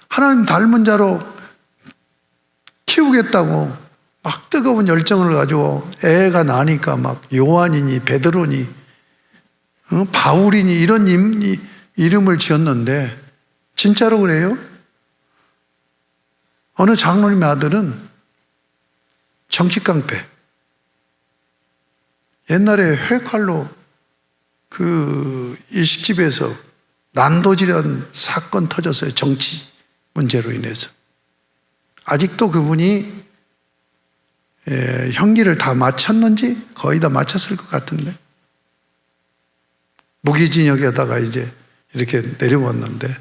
하나님 닮은 자로 키우겠다고 막 뜨거운 열정을 가지고 애가 나니까 막 요한이니 베드로니 바울이니 이런 이름을 지었는데 진짜로 그래요? 어느 장로님의 아들은 정치깡패. 옛날에 회칼로 그 일식집에서 난도질한 사건 터졌어요. 정치 문제로 인해서. 아직도 그분이 형기를 다 마쳤는지 거의 다 마쳤을 것 같은데 무기징역에다가 이제 이렇게 내려왔는데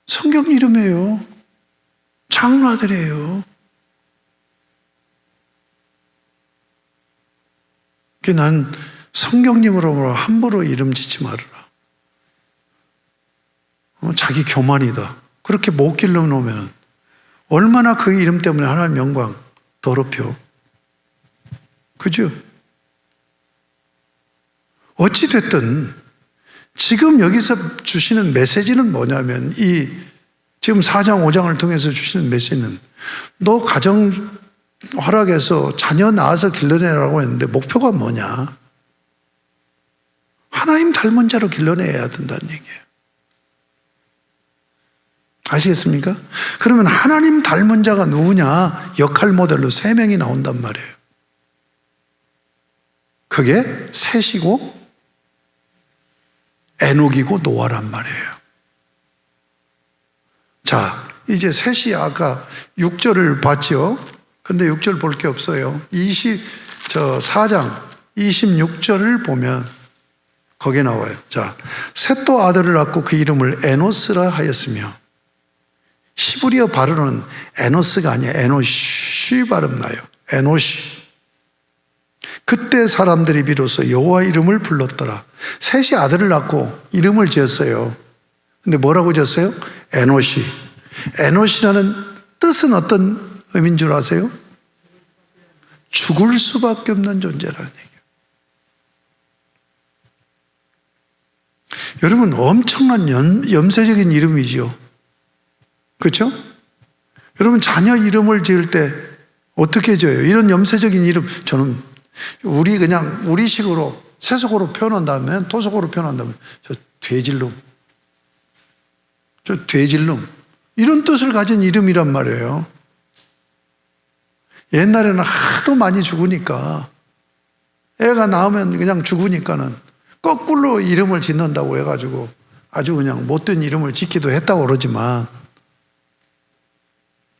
성경 이름이에요. 장로 아들이에요. 난 성경님으로 함부로 이름 짓지 말아라. 자기 교만이다. 그렇게 못 길러놓으면 얼마나 그 이름 때문에 하나님 영광 더럽혀. 그죠? 어찌됐든 지금 여기서 주시는 메시지는 뭐냐면 지금 4장 5장을 통해서 주시는 메시지는 너 가정 허락해서 자녀 낳아서 길러내라고 했는데 목표가 뭐냐? 하나님 닮은 자로 길러내야 된다는 얘기예요. 아시겠습니까? 그러면 하나님 닮은 자가 누구냐? 역할 모델로 3명이 나온단 말이에요. 그게 셋이고 에녹이고 노아란 말이에요. 자, 이제 셋이 아까 6절을 봤죠? 근데 6절 볼 게 없어요. 4장 26절을 보면 거기에 나와요. 자, 셋도 아들을 낳고 그 이름을 에노스라 하였으며 히브리어 발음은 에노스가 아니에요. 에노시 발음 나요. 에노시. 그때 사람들이 비로소 여호와 이름을 불렀더라. 셋이 아들을 낳고 이름을 지었어요. 근데 뭐라고 지었어요? 에노시. 에노시라는 뜻은 어떤 의미인 줄 아세요? 죽을 수밖에 없는 존재라는 얘기예요. 여러분, 엄청난 염세적인 이름이죠. 그렇죠? 여러분, 자녀 이름을 지을 때 어떻게 지어요? 이런 염세적인 이름, 저는 그냥 우리식으로 세속어로 표현한다면, 토속어로 표현한다면 저 돼질놈, 이런 뜻을 가진 이름이란 말이에요. 옛날에는 하도 많이 죽으니까, 애가 낳으면 그냥 죽으니까는 거꾸로 이름을 짓는다고 해가지고 아주 그냥 못된 이름을 짓기도 했다고 그러지만,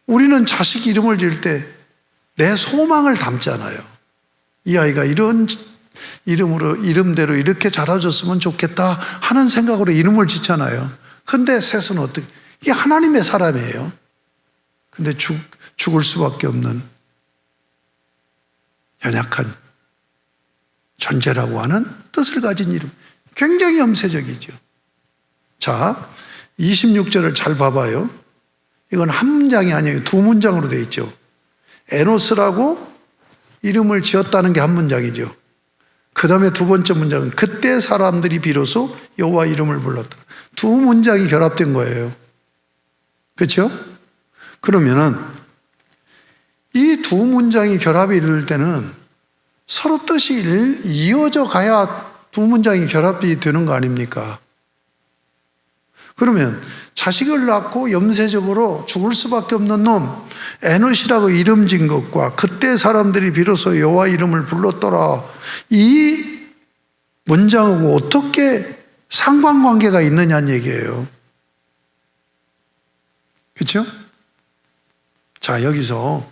우리는 자식 이름을 지을 때 내 소망을 담잖아요. 이 아이가 이런 이름대로 이렇게 자라줬으면 좋겠다 하는 생각으로 이름을 짓잖아요. 근데 셋은 어떻게, 이게 하나님의 사람이에요. 근데 죽을 수밖에 없는 연약한 존재라고 하는 뜻을 가진 이름. 굉장히 염세적이죠. 자, 26절을 잘 봐봐요. 이건 한 문장이 아니에요. 두 문장으로 되어 있죠. 에노스라고 이름을 지었다는 게 한 문장이죠. 그 다음에 두 번째 문장은 그때 사람들이 비로소 여호와 이름을 불렀다. 두 문장이 결합된 거예요. 그렇죠? 그러면은 이 두 문장이 결합이 이룰 때는 서로 뜻이 이어져 가야 두 문장이 결합이 되는 거 아닙니까? 그러면 자식을 낳고 염세적으로 죽을 수밖에 없는 놈, 에노시라고 이름 진 것과 그때 사람들이 비로소 여호와 이름을 불렀더라, 이 문장하고 어떻게 상관관계가 있느냐는 얘기예요. 그렇죠? 자, 여기서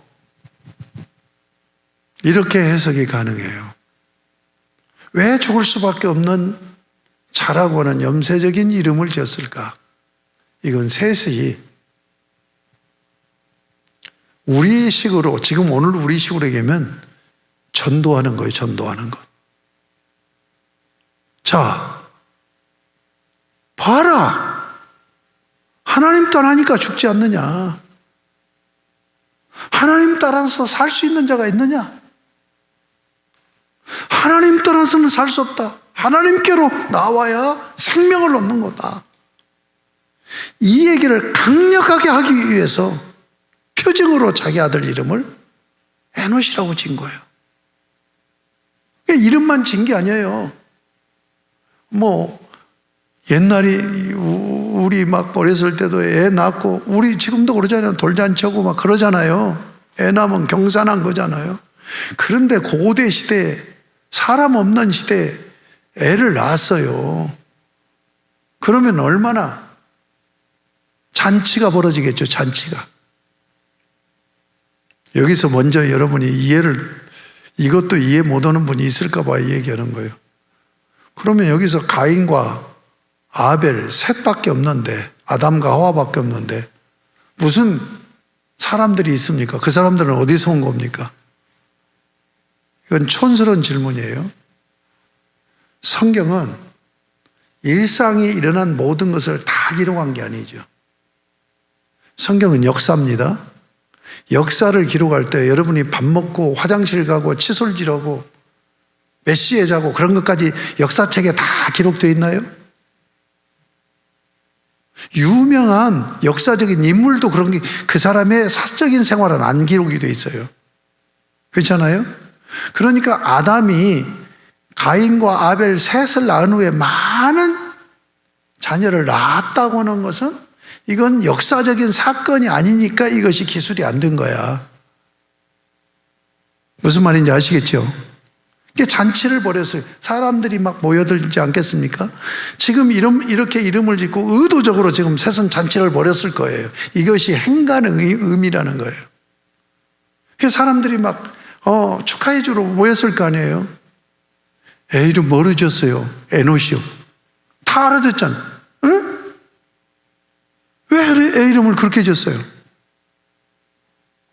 이렇게 해석이 가능해요. 왜 죽을 수밖에 없는 자라고 하는 염세적인 이름을 지었을까? 이건 셋이 우리식으로, 지금 오늘 우리식으로 얘기하면 전도하는 거예요. 전도하는 것. 자, 봐라. 하나님 떠나니까 죽지 않느냐? 하나님 따라서 살 수 있는 자가 있느냐? 하나님 떠나서는 살 수 없다. 하나님께로 나와야 생명을 얻는 거다. 이 얘기를 강력하게 하기 위해서 표징으로 자기 아들 이름을 에노시라고 진 거예요. 이름만 진 게 아니에요. 옛날에 우리 막 어렸을 때도 애 낳고, 우리 지금도 그러잖아요. 돌잔치하고 막 그러잖아요. 애 낳으면 경사난 거잖아요. 그런데 고대 시대에, 사람 없는 시대에 애를 낳았어요. 그러면 얼마나 잔치가 벌어지겠죠, 잔치가. 여기서 먼저 여러분이 이것도 이해 못하는 분이 있을까 봐 얘기하는 거예요. 그러면 여기서 가인과 아벨 셋밖에 없는데, 아담과 하와밖에 없는데 무슨 사람들이 있습니까? 그 사람들은 어디서 온 겁니까? 이건 촌스러운 질문이에요. 성경은 일상이 일어난 모든 것을 다 기록한 게 아니죠. 성경은 역사입니다. 역사를 기록할 때 여러분이 밥 먹고 화장실 가고 칫솔질하고 몇 시에 자고 그런 것까지 역사책에 다 기록되어 있나요? 유명한 역사적인 인물도 그런 게, 그 사람의 사적인 생활은 안 기록이 되어 있어요. 그렇잖아요? 그러니까 아담이 가인과 아벨 셋을 낳은 후에 많은 자녀를 낳았다고 하는 것은, 이건 역사적인 사건이 아니니까 이것이 기술이 안 된 거야. 무슨 말인지 아시겠죠? 잔치를 벌였어요. 사람들이 막 모여들지 않겠습니까? 지금 이렇게 이름을 짓고 의도적으로 지금 셋은 잔치를 벌였을 거예요. 이것이 행간의 의미라는 거예요. 그래서 사람들이 막 축하해 주러 모였을 거 아니에요. 애 이름 뭐로 지었어요? 에노시요. 다 알아듣잖아. 응? 왜 애 이름을 이름을 그렇게 지었어요.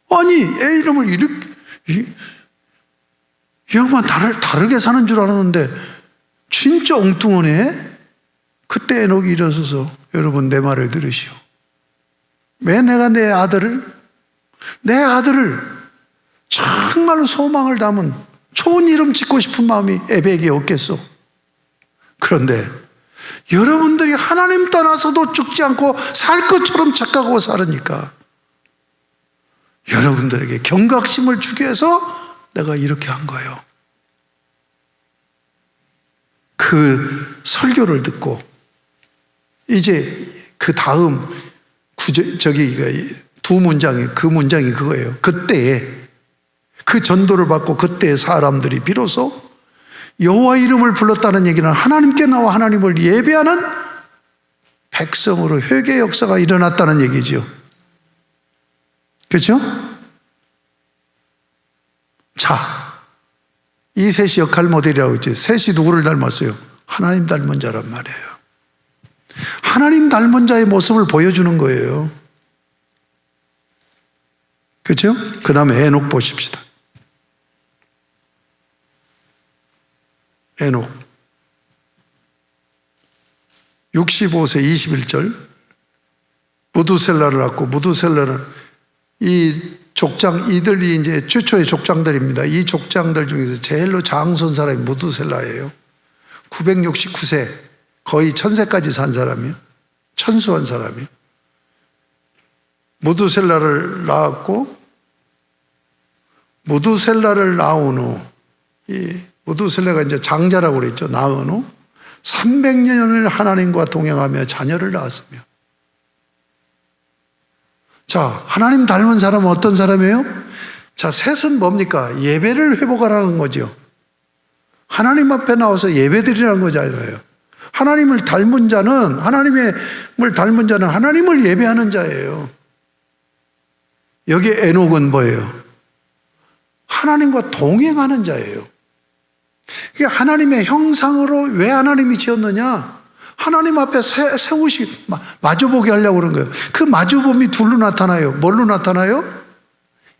아니, 애 이름을 이렇게, 이 양반 다르게 사는 줄 알았는데 진짜 엉뚱하네. 그때 에녹이 일어서서 여러분 내 말을 들으시오. 왜 내가 내 아들을 정말로 소망을 담은 좋은 이름 짓고 싶은 마음이 에베에게 없겠소. 그런데 여러분들이 하나님 떠나서도 죽지 않고 살 것처럼 착각하고 살으니까 여러분들에게 경각심을 주기 위해서 내가 이렇게 한 거예요. 그 설교를 듣고 이제 그 다음 두 문장이, 그 문장이 그거예요. 그때에 그 전도를 받고 그때의 사람들이 비로소 여호와 이름을 불렀다는 얘기는 하나님께 나와 하나님을 예배하는 백성으로 회개 역사가 일어났다는 얘기죠. 그렇죠? 자, 이 셋이 역할 모델이라고 했죠. 셋이 누구를 닮았어요? 하나님 닮은 자란 말이에요. 하나님 닮은 자의 모습을 보여주는 거예요. 그렇죠? 그 다음에 에녹 보십시다. 에녹 65세 21절 무두셀라를 낳고, 무두셀라는 이 족장, 이들이 이제 최초의 족장들입니다. 이 족장들 중에서 제일로 장손 사람이 무두셀라예요. 969세, 거의 1000세까지 산 사람이에요. 천수한 사람이에요. 무두셀라를 낳았고, 무두셀라를 낳은 후, 이 무두셀라가 이제 장자라고 그랬죠. 낳은 후 300년을 하나님과 동행하며 자녀를 낳았으며. 자, 하나님 닮은 사람은 어떤 사람이에요? 자, 셋은 뭡니까? 예배를 회복하라는 거죠. 하나님 앞에 나와서 예배드리라는 거잖아요. 하나님을 닮은 자는 하나님을 예배하는 자예요. 여기 에녹은 뭐예요? 하나님과 동행하는 자예요. 이게 하나님의 형상으로 왜 하나님이 지었느냐? 하나님 앞에 마주보게 하려고 그런 거예요. 그 마주봄이 둘로 나타나요. 뭘로 나타나요?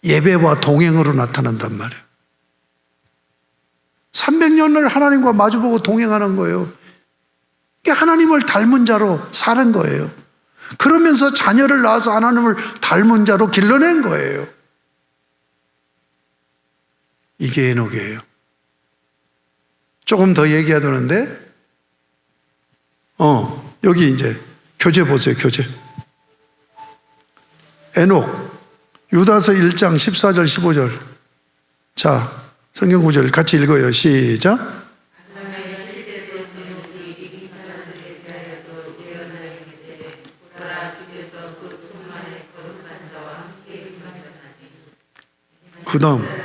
예배와 동행으로 나타난단 말이에요. 300년을 하나님과 마주보고 동행하는 거예요. 이게 하나님을 닮은 자로 사는 거예요. 그러면서 자녀를 낳아서 하나님을 닮은 자로 길러낸 거예요. 이게 에녹이에요. 조금 더 얘기해야 되는데, 여기 이제 교재 보세요, 교재. 에녹, 유다서 1장 14절, 15절. 자, 성경 구절 같이 읽어요. 시작. 그 다음.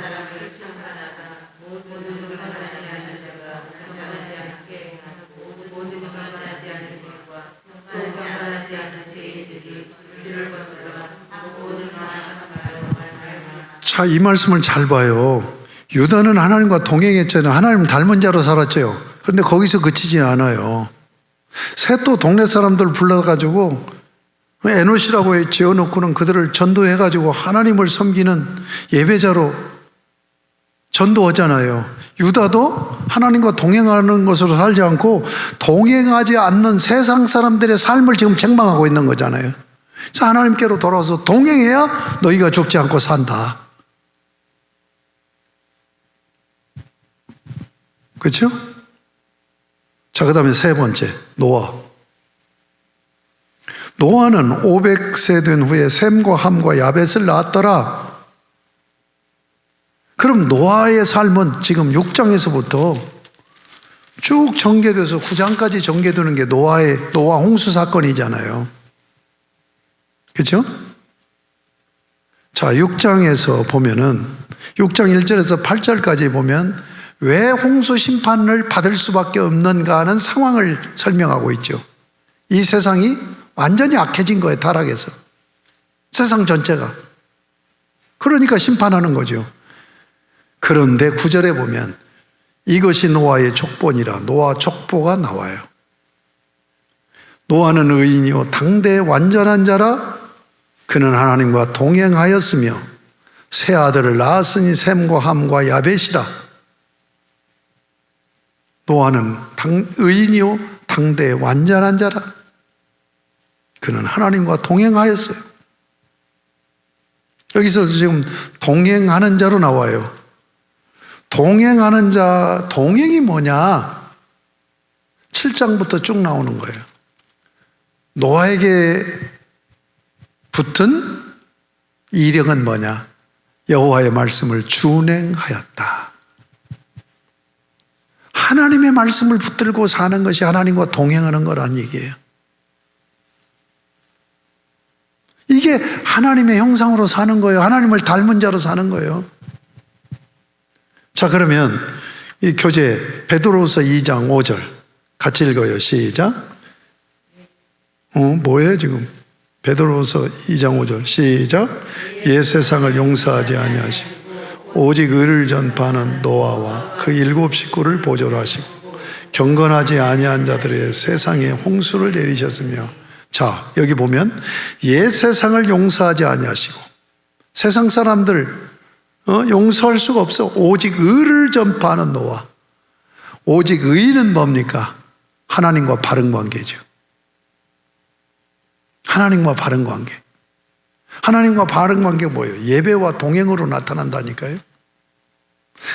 자, 이 말씀을 잘 봐요. 유다는 하나님과 동행했잖아요. 하나님 닮은 자로 살았죠. 그런데 거기서 그치지 않아요. 셋도 동네 사람들 불러가지고 에녹이라고 지어놓고는 그들을 전도해가지고 하나님을 섬기는 예배자로 전도하잖아요. 유다도 하나님과 동행하는 것으로 살지 않고 동행하지 않는 세상 사람들의 삶을 지금 책망하고 있는 거잖아요. 그래서 하나님께로 돌아와서 동행해야 너희가 죽지 않고 산다. 그렇죠? 자, 그 다음에 세 번째, 노아. 노아는 500세 된 후에 셈과 함과 야벳을 낳았더라. 그럼 노아의 삶은 지금 6장에서부터 쭉 전개돼서 9장까지 전개되는 게 노아 홍수 사건이잖아요. 그렇죠? 자, 6장에서 보면은 6장 1절에서 8절까지 보면 왜 홍수 심판을 받을 수밖에 없는가 하는 상황을 설명하고 있죠. 이 세상이 완전히 악해진 거예요, 타락해서. 세상 전체가. 그러니까 심판하는 거죠. 그런데 9절에 보면 이것이 노아의 족본이라 노아 족보가 나와요. 노아는 의인이요 당대의 완전한 자라 그는 하나님과 동행하였으며 새 아들을 낳았으니 셈과 함과 야벳이라. 노아는 의인이요 당대의 완전한 자라. 그는 하나님과 동행하였어요. 여기서 지금 동행하는 자로 나와요. 동행하는 자, 동행이 뭐냐? 7장부터 쭉 나오는 거예요. 노아에게 붙은 이력은 뭐냐? 여호와의 말씀을 준행하였다. 하나님의 말씀을 붙들고 사는 것이 하나님과 동행하는 거란 얘기예요. 이게 하나님의 형상으로 사는 거예요. 하나님을 닮은 자로 사는 거예요. 자, 그러면 이 교재 베드로후서 2장 5절 같이 읽어요. 시작. 뭐예요 지금? 베드로후서 2장 5절 시작. 옛 세상을 용서하지 아니하시고 오직 의를 전파하는 노아와 그 7 식구를 보존하시고 경건하지 아니한 자들의 세상에 홍수를 내리셨으며. 자, 여기 보면 옛 세상을 용서하지 아니하시고 세상 사람들 용서할 수가 없어. 오직 의를 전파하는 노아. 오직 의는 뭡니까? 하나님과 바른 관계죠. 하나님과 바른 관계. 하나님과 바른 관계가 뭐예요? 예배와 동행으로 나타난다니까요.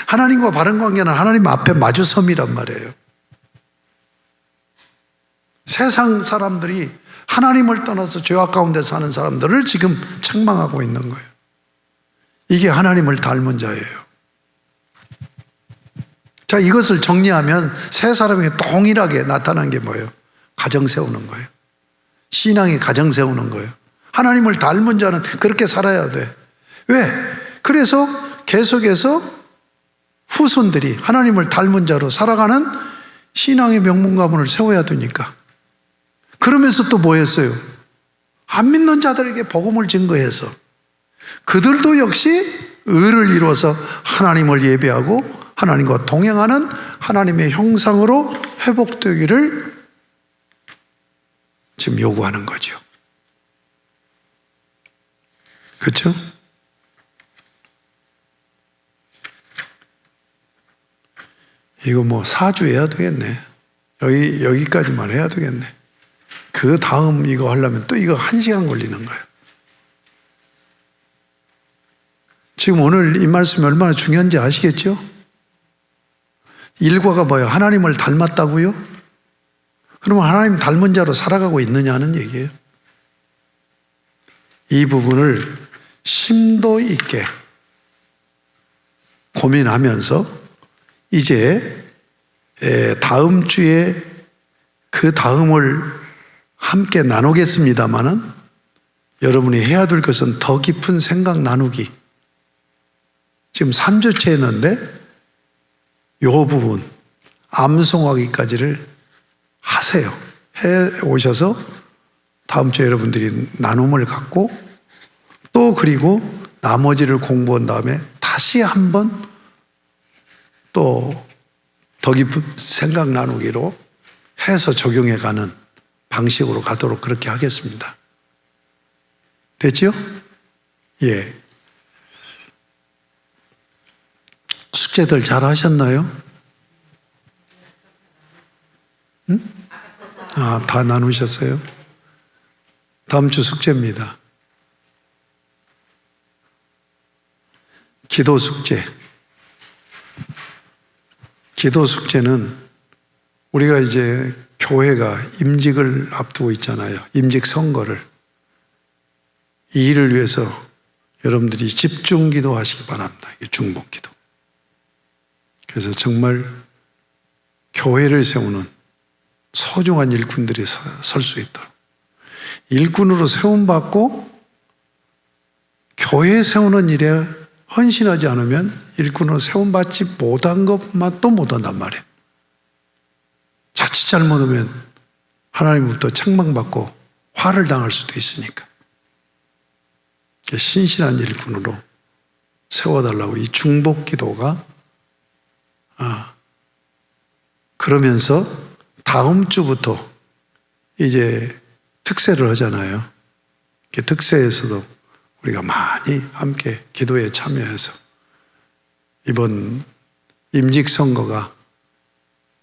하나님과 바른 관계는 하나님 앞에 마주섬이란 말이에요. 세상 사람들이 하나님을 떠나서 죄악 가운데 사는 사람들을 지금 책망하고 있는 거예요. 이게 하나님을 닮은 자예요. 자, 이것을 정리하면 세 사람에게 동일하게 나타난 게 뭐예요? 가정 세우는 거예요. 신앙이 가정 세우는 거예요. 하나님을 닮은 자는 그렇게 살아야 돼. 왜? 그래서 계속해서 후손들이 하나님을 닮은 자로 살아가는 신앙의 명문 가문을 세워야 되니까. 그러면서 또 뭐 했어요? 안 믿는 자들에게 복음을 증거해서 그들도 역시 의를 이루어서 하나님을 예배하고 하나님과 동행하는 하나님의 형상으로 회복되기를 지금 요구하는 거죠. 그렇죠? 이거 뭐 4주 해야 되겠네. 여기까지만 해야 되겠네. 그 다음 이거 하려면 또 이거 1시간 걸리는 거예요. 지금 오늘 이 말씀이 얼마나 중요한지 아시겠죠? 일과가 뭐예요? 하나님을 닮았다고요? 그러면 하나님 닮은 자로 살아가고 있느냐는 얘기예요. 이 부분을 심도 있게 고민하면서 이제 다음 주에 그 다음을 함께 나누겠습니다마는 여러분이 해야 될 것은 더 깊은 생각 나누기. 지금 3주째 했는데 이 부분 암송하기까지를 하세요. 해 오셔서 다음 주에 여러분들이 나눔을 갖고 또 그리고 나머지를 공부한 다음에 다시 한번 또 더 깊은 생각 나누기로 해서 적용해 가는 방식으로 가도록 그렇게 하겠습니다. 됐죠? 예. 숙제들 잘 하셨나요? 응? 다 나누셨어요? 다음 주 숙제입니다. 기도 숙제. 기도 숙제는 우리가 이제 교회가 임직을 앞두고 있잖아요. 임직 선거를. 이 일을 위해서 여러분들이 집중 기도하시기 바랍니다. 이게 중복 기도. 그래서 정말 교회를 세우는 소중한 일꾼들이 설 수 있도록. 일꾼으로 세움받고 교회 세우는 일에 헌신하지 않으면 일꾼으로 세움받지 못한 것만 또 못한단 말이에요. 자칫 잘못하면 하나님부터 책망받고 화를 당할 수도 있으니까. 신실한 일꾼으로 세워달라고 이 중복 기도가 그러면서 다음 주부터 이제 특세를 하잖아요. 득세에서도 우리가 많이 함께 기도에 참여해서 이번 임직선거가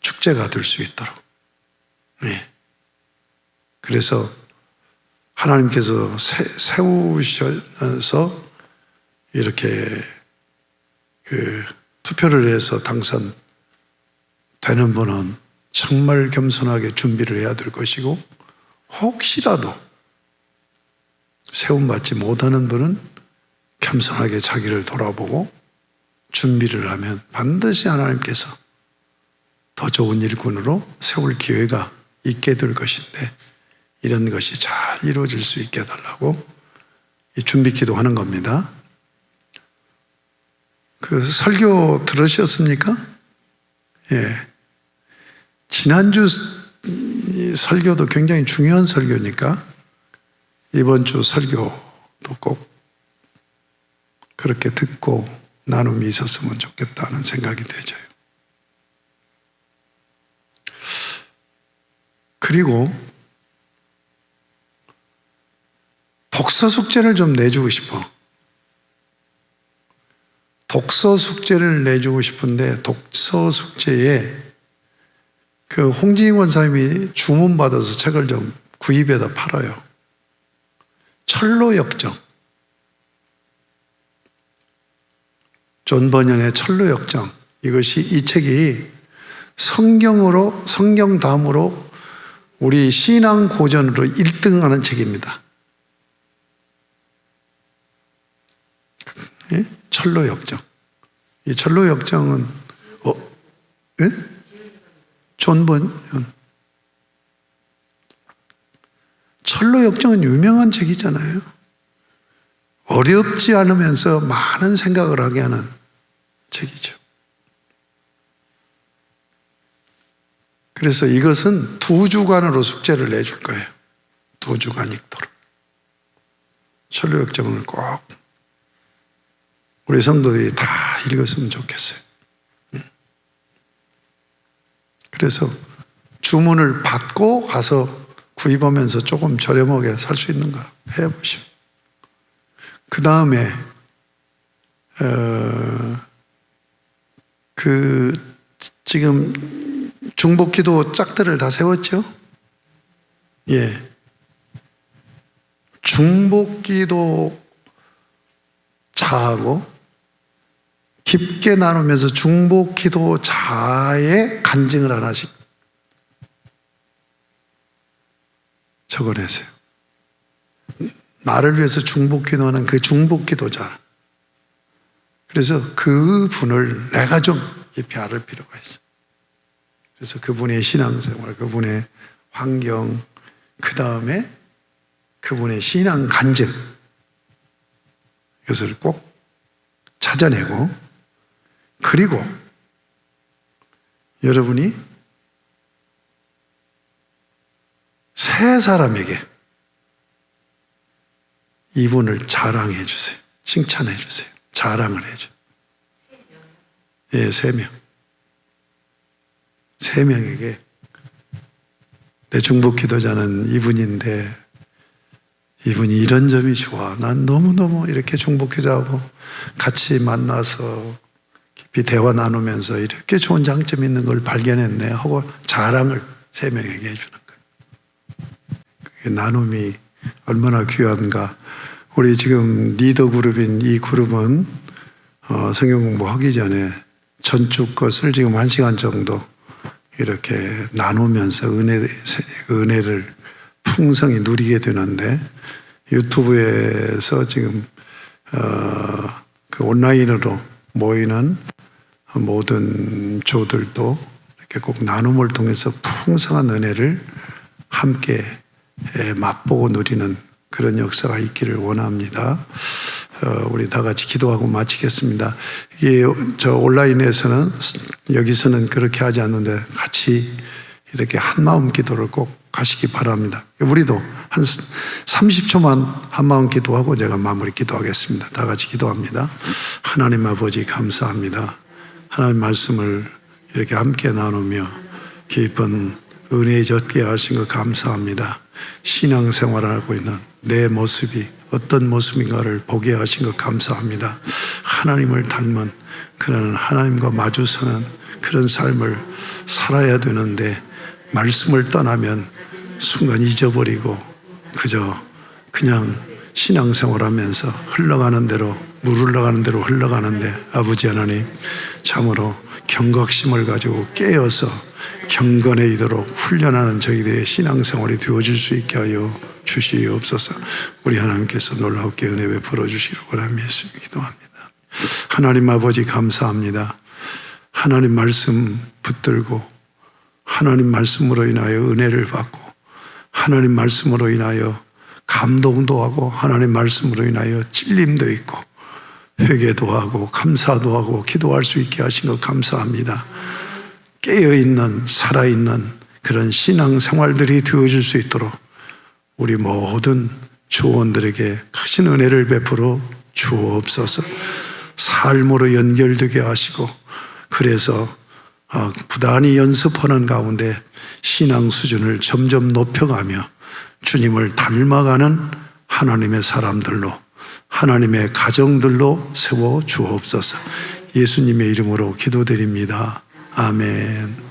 축제가 될 수 있도록, 그래서 하나님께서 세우셔서 이렇게 투표를 해서 당선되는 분은 정말 겸손하게 준비를 해야 될 것이고, 혹시라도 세움받지 못하는 분은 겸손하게 자기를 돌아보고 준비를 하면 반드시 하나님께서 더 좋은 일꾼으로 세울 기회가 있게 될 것인데, 이런 것이 잘 이루어질 수 있게 해달라고 준비 기도하는 겁니다. 그 설교 들으셨습니까? 지난주 설교도 굉장히 중요한 설교니까 이번 주 설교도 꼭 그렇게 듣고 나눔이 있었으면 좋겠다는 생각이 되죠. 그리고 독서 숙제를 좀 내주고 싶어. 독서 숙제를 내주고 싶은데, 독서 숙제에 그 홍지인 원사님이 주문받아서 책을 좀 구입해다 팔아요. 철로역정. 존 버년의 철로역정. 이 책이 성경 다음으로 우리 신앙 고전으로 1등하는 책입니다. 철로역정. 이 철로역정은 존 버년. 철로역정은 유명한 책이잖아요. 어렵지 않으면서 많은 생각을 하게 하는 책이죠. 그래서 이것은 2주간으로 숙제를 내줄 거예요. 2주간 읽도록. 철로역정을 꼭 우리 성도들이 다 읽었으면 좋겠어요. 그래서 주문을 받고 가서 구입하면서 조금 저렴하게 살 수 있는가 해보시오. 그 다음에 지금 중복기도 짝들을 다 세웠죠? 중복기도 자하고 깊게 나누면서 중복기도 자의 간증을 하나씩 적어내세요. 나를 위해서 중복기도하는 그 중복기도자. 그래서 그 분을 내가 좀 깊이 알을 필요가 있어. 그래서 그분의 신앙생활, 그분의 환경, 그 다음에 그분의 신앙 간증, 이것을 꼭 찾아내고, 그리고 여러분이 세 사람에게 이분을 자랑해 주세요. 칭찬해 주세요. 자랑을 해줘. 3명. 3명에게 내 중복 기도자는 이분인데 이분이 이런 점이 좋아. 난 너무너무 이렇게 중복 기도하고 같이 만나서 깊이 대화 나누면서 이렇게 좋은 장점이 있는 걸 발견했네 하고 자랑을 3명에게 해주는 거예요. 나눔이 얼마나 귀한가. 우리 지금 리더 그룹인 이 그룹은 성경 공부하기 전에 전주 것을 지금 1시간 정도 이렇게 나누면서 은혜를 풍성히 누리게 되는데, 유튜브에서 지금 그 온라인으로 모이는 모든 조들도 이렇게 꼭 나눔을 통해서 풍성한 은혜를 함께 맛보고 누리는 그런 역사가 있기를 원합니다. 우리 다 같이 기도하고 마치겠습니다. 이게 저 온라인에서는, 여기서는 그렇게 하지 않는데 같이 이렇게 한마음 기도를 꼭 하시기 바랍니다. 우리도 한 30초만 한마음 기도하고 제가 마무리 기도하겠습니다. 다 같이 기도합니다. 하나님 아버지 감사합니다. 하나님 말씀을 이렇게 함께 나누며 깊은 은혜에 젖게 하신 것 감사합니다. 신앙생활하고 있는 내 모습이 어떤 모습인가를 보게 하신 것 감사합니다. 하나님을 닮은 그런 하나님과 마주서는 그런 삶을 살아야 되는데 말씀을 떠나면 순간 잊어버리고 그냥 신앙생활하면서 흘러가는 대로 물 흘러가는 대로 흘러가는데 아버지 하나님 참으로 경각심을 가지고 깨어서 경건에 이르도록 훈련하는 저희들의 신앙생활이 되어질 수 있게 하여 주시옵소서. 우리 하나님께서 놀랍게 은혜 베풀어 주시기를 원하며 예수님 기도합니다. 하나님 아버지 감사합니다. 하나님 말씀 붙들고 하나님 말씀으로 인하여 은혜를 받고 하나님 말씀으로 인하여 감동도 하고 하나님 말씀으로 인하여 찔림도 있고 회개도 하고 감사도 하고 기도할 수 있게 하신 것 감사합니다. 깨어있는 살아있는 그런 신앙생활들이 되어질 수 있도록 우리 모든 조원들에게 크신 은혜를 베풀어 주옵소서. 삶으로 연결되게 하시고 그래서 부단히 연습하는 가운데 신앙 수준을 점점 높여가며 주님을 닮아가는 하나님의 사람들로 하나님의 가정들로 세워 주옵소서. 예수님의 이름으로 기도드립니다. 아멘.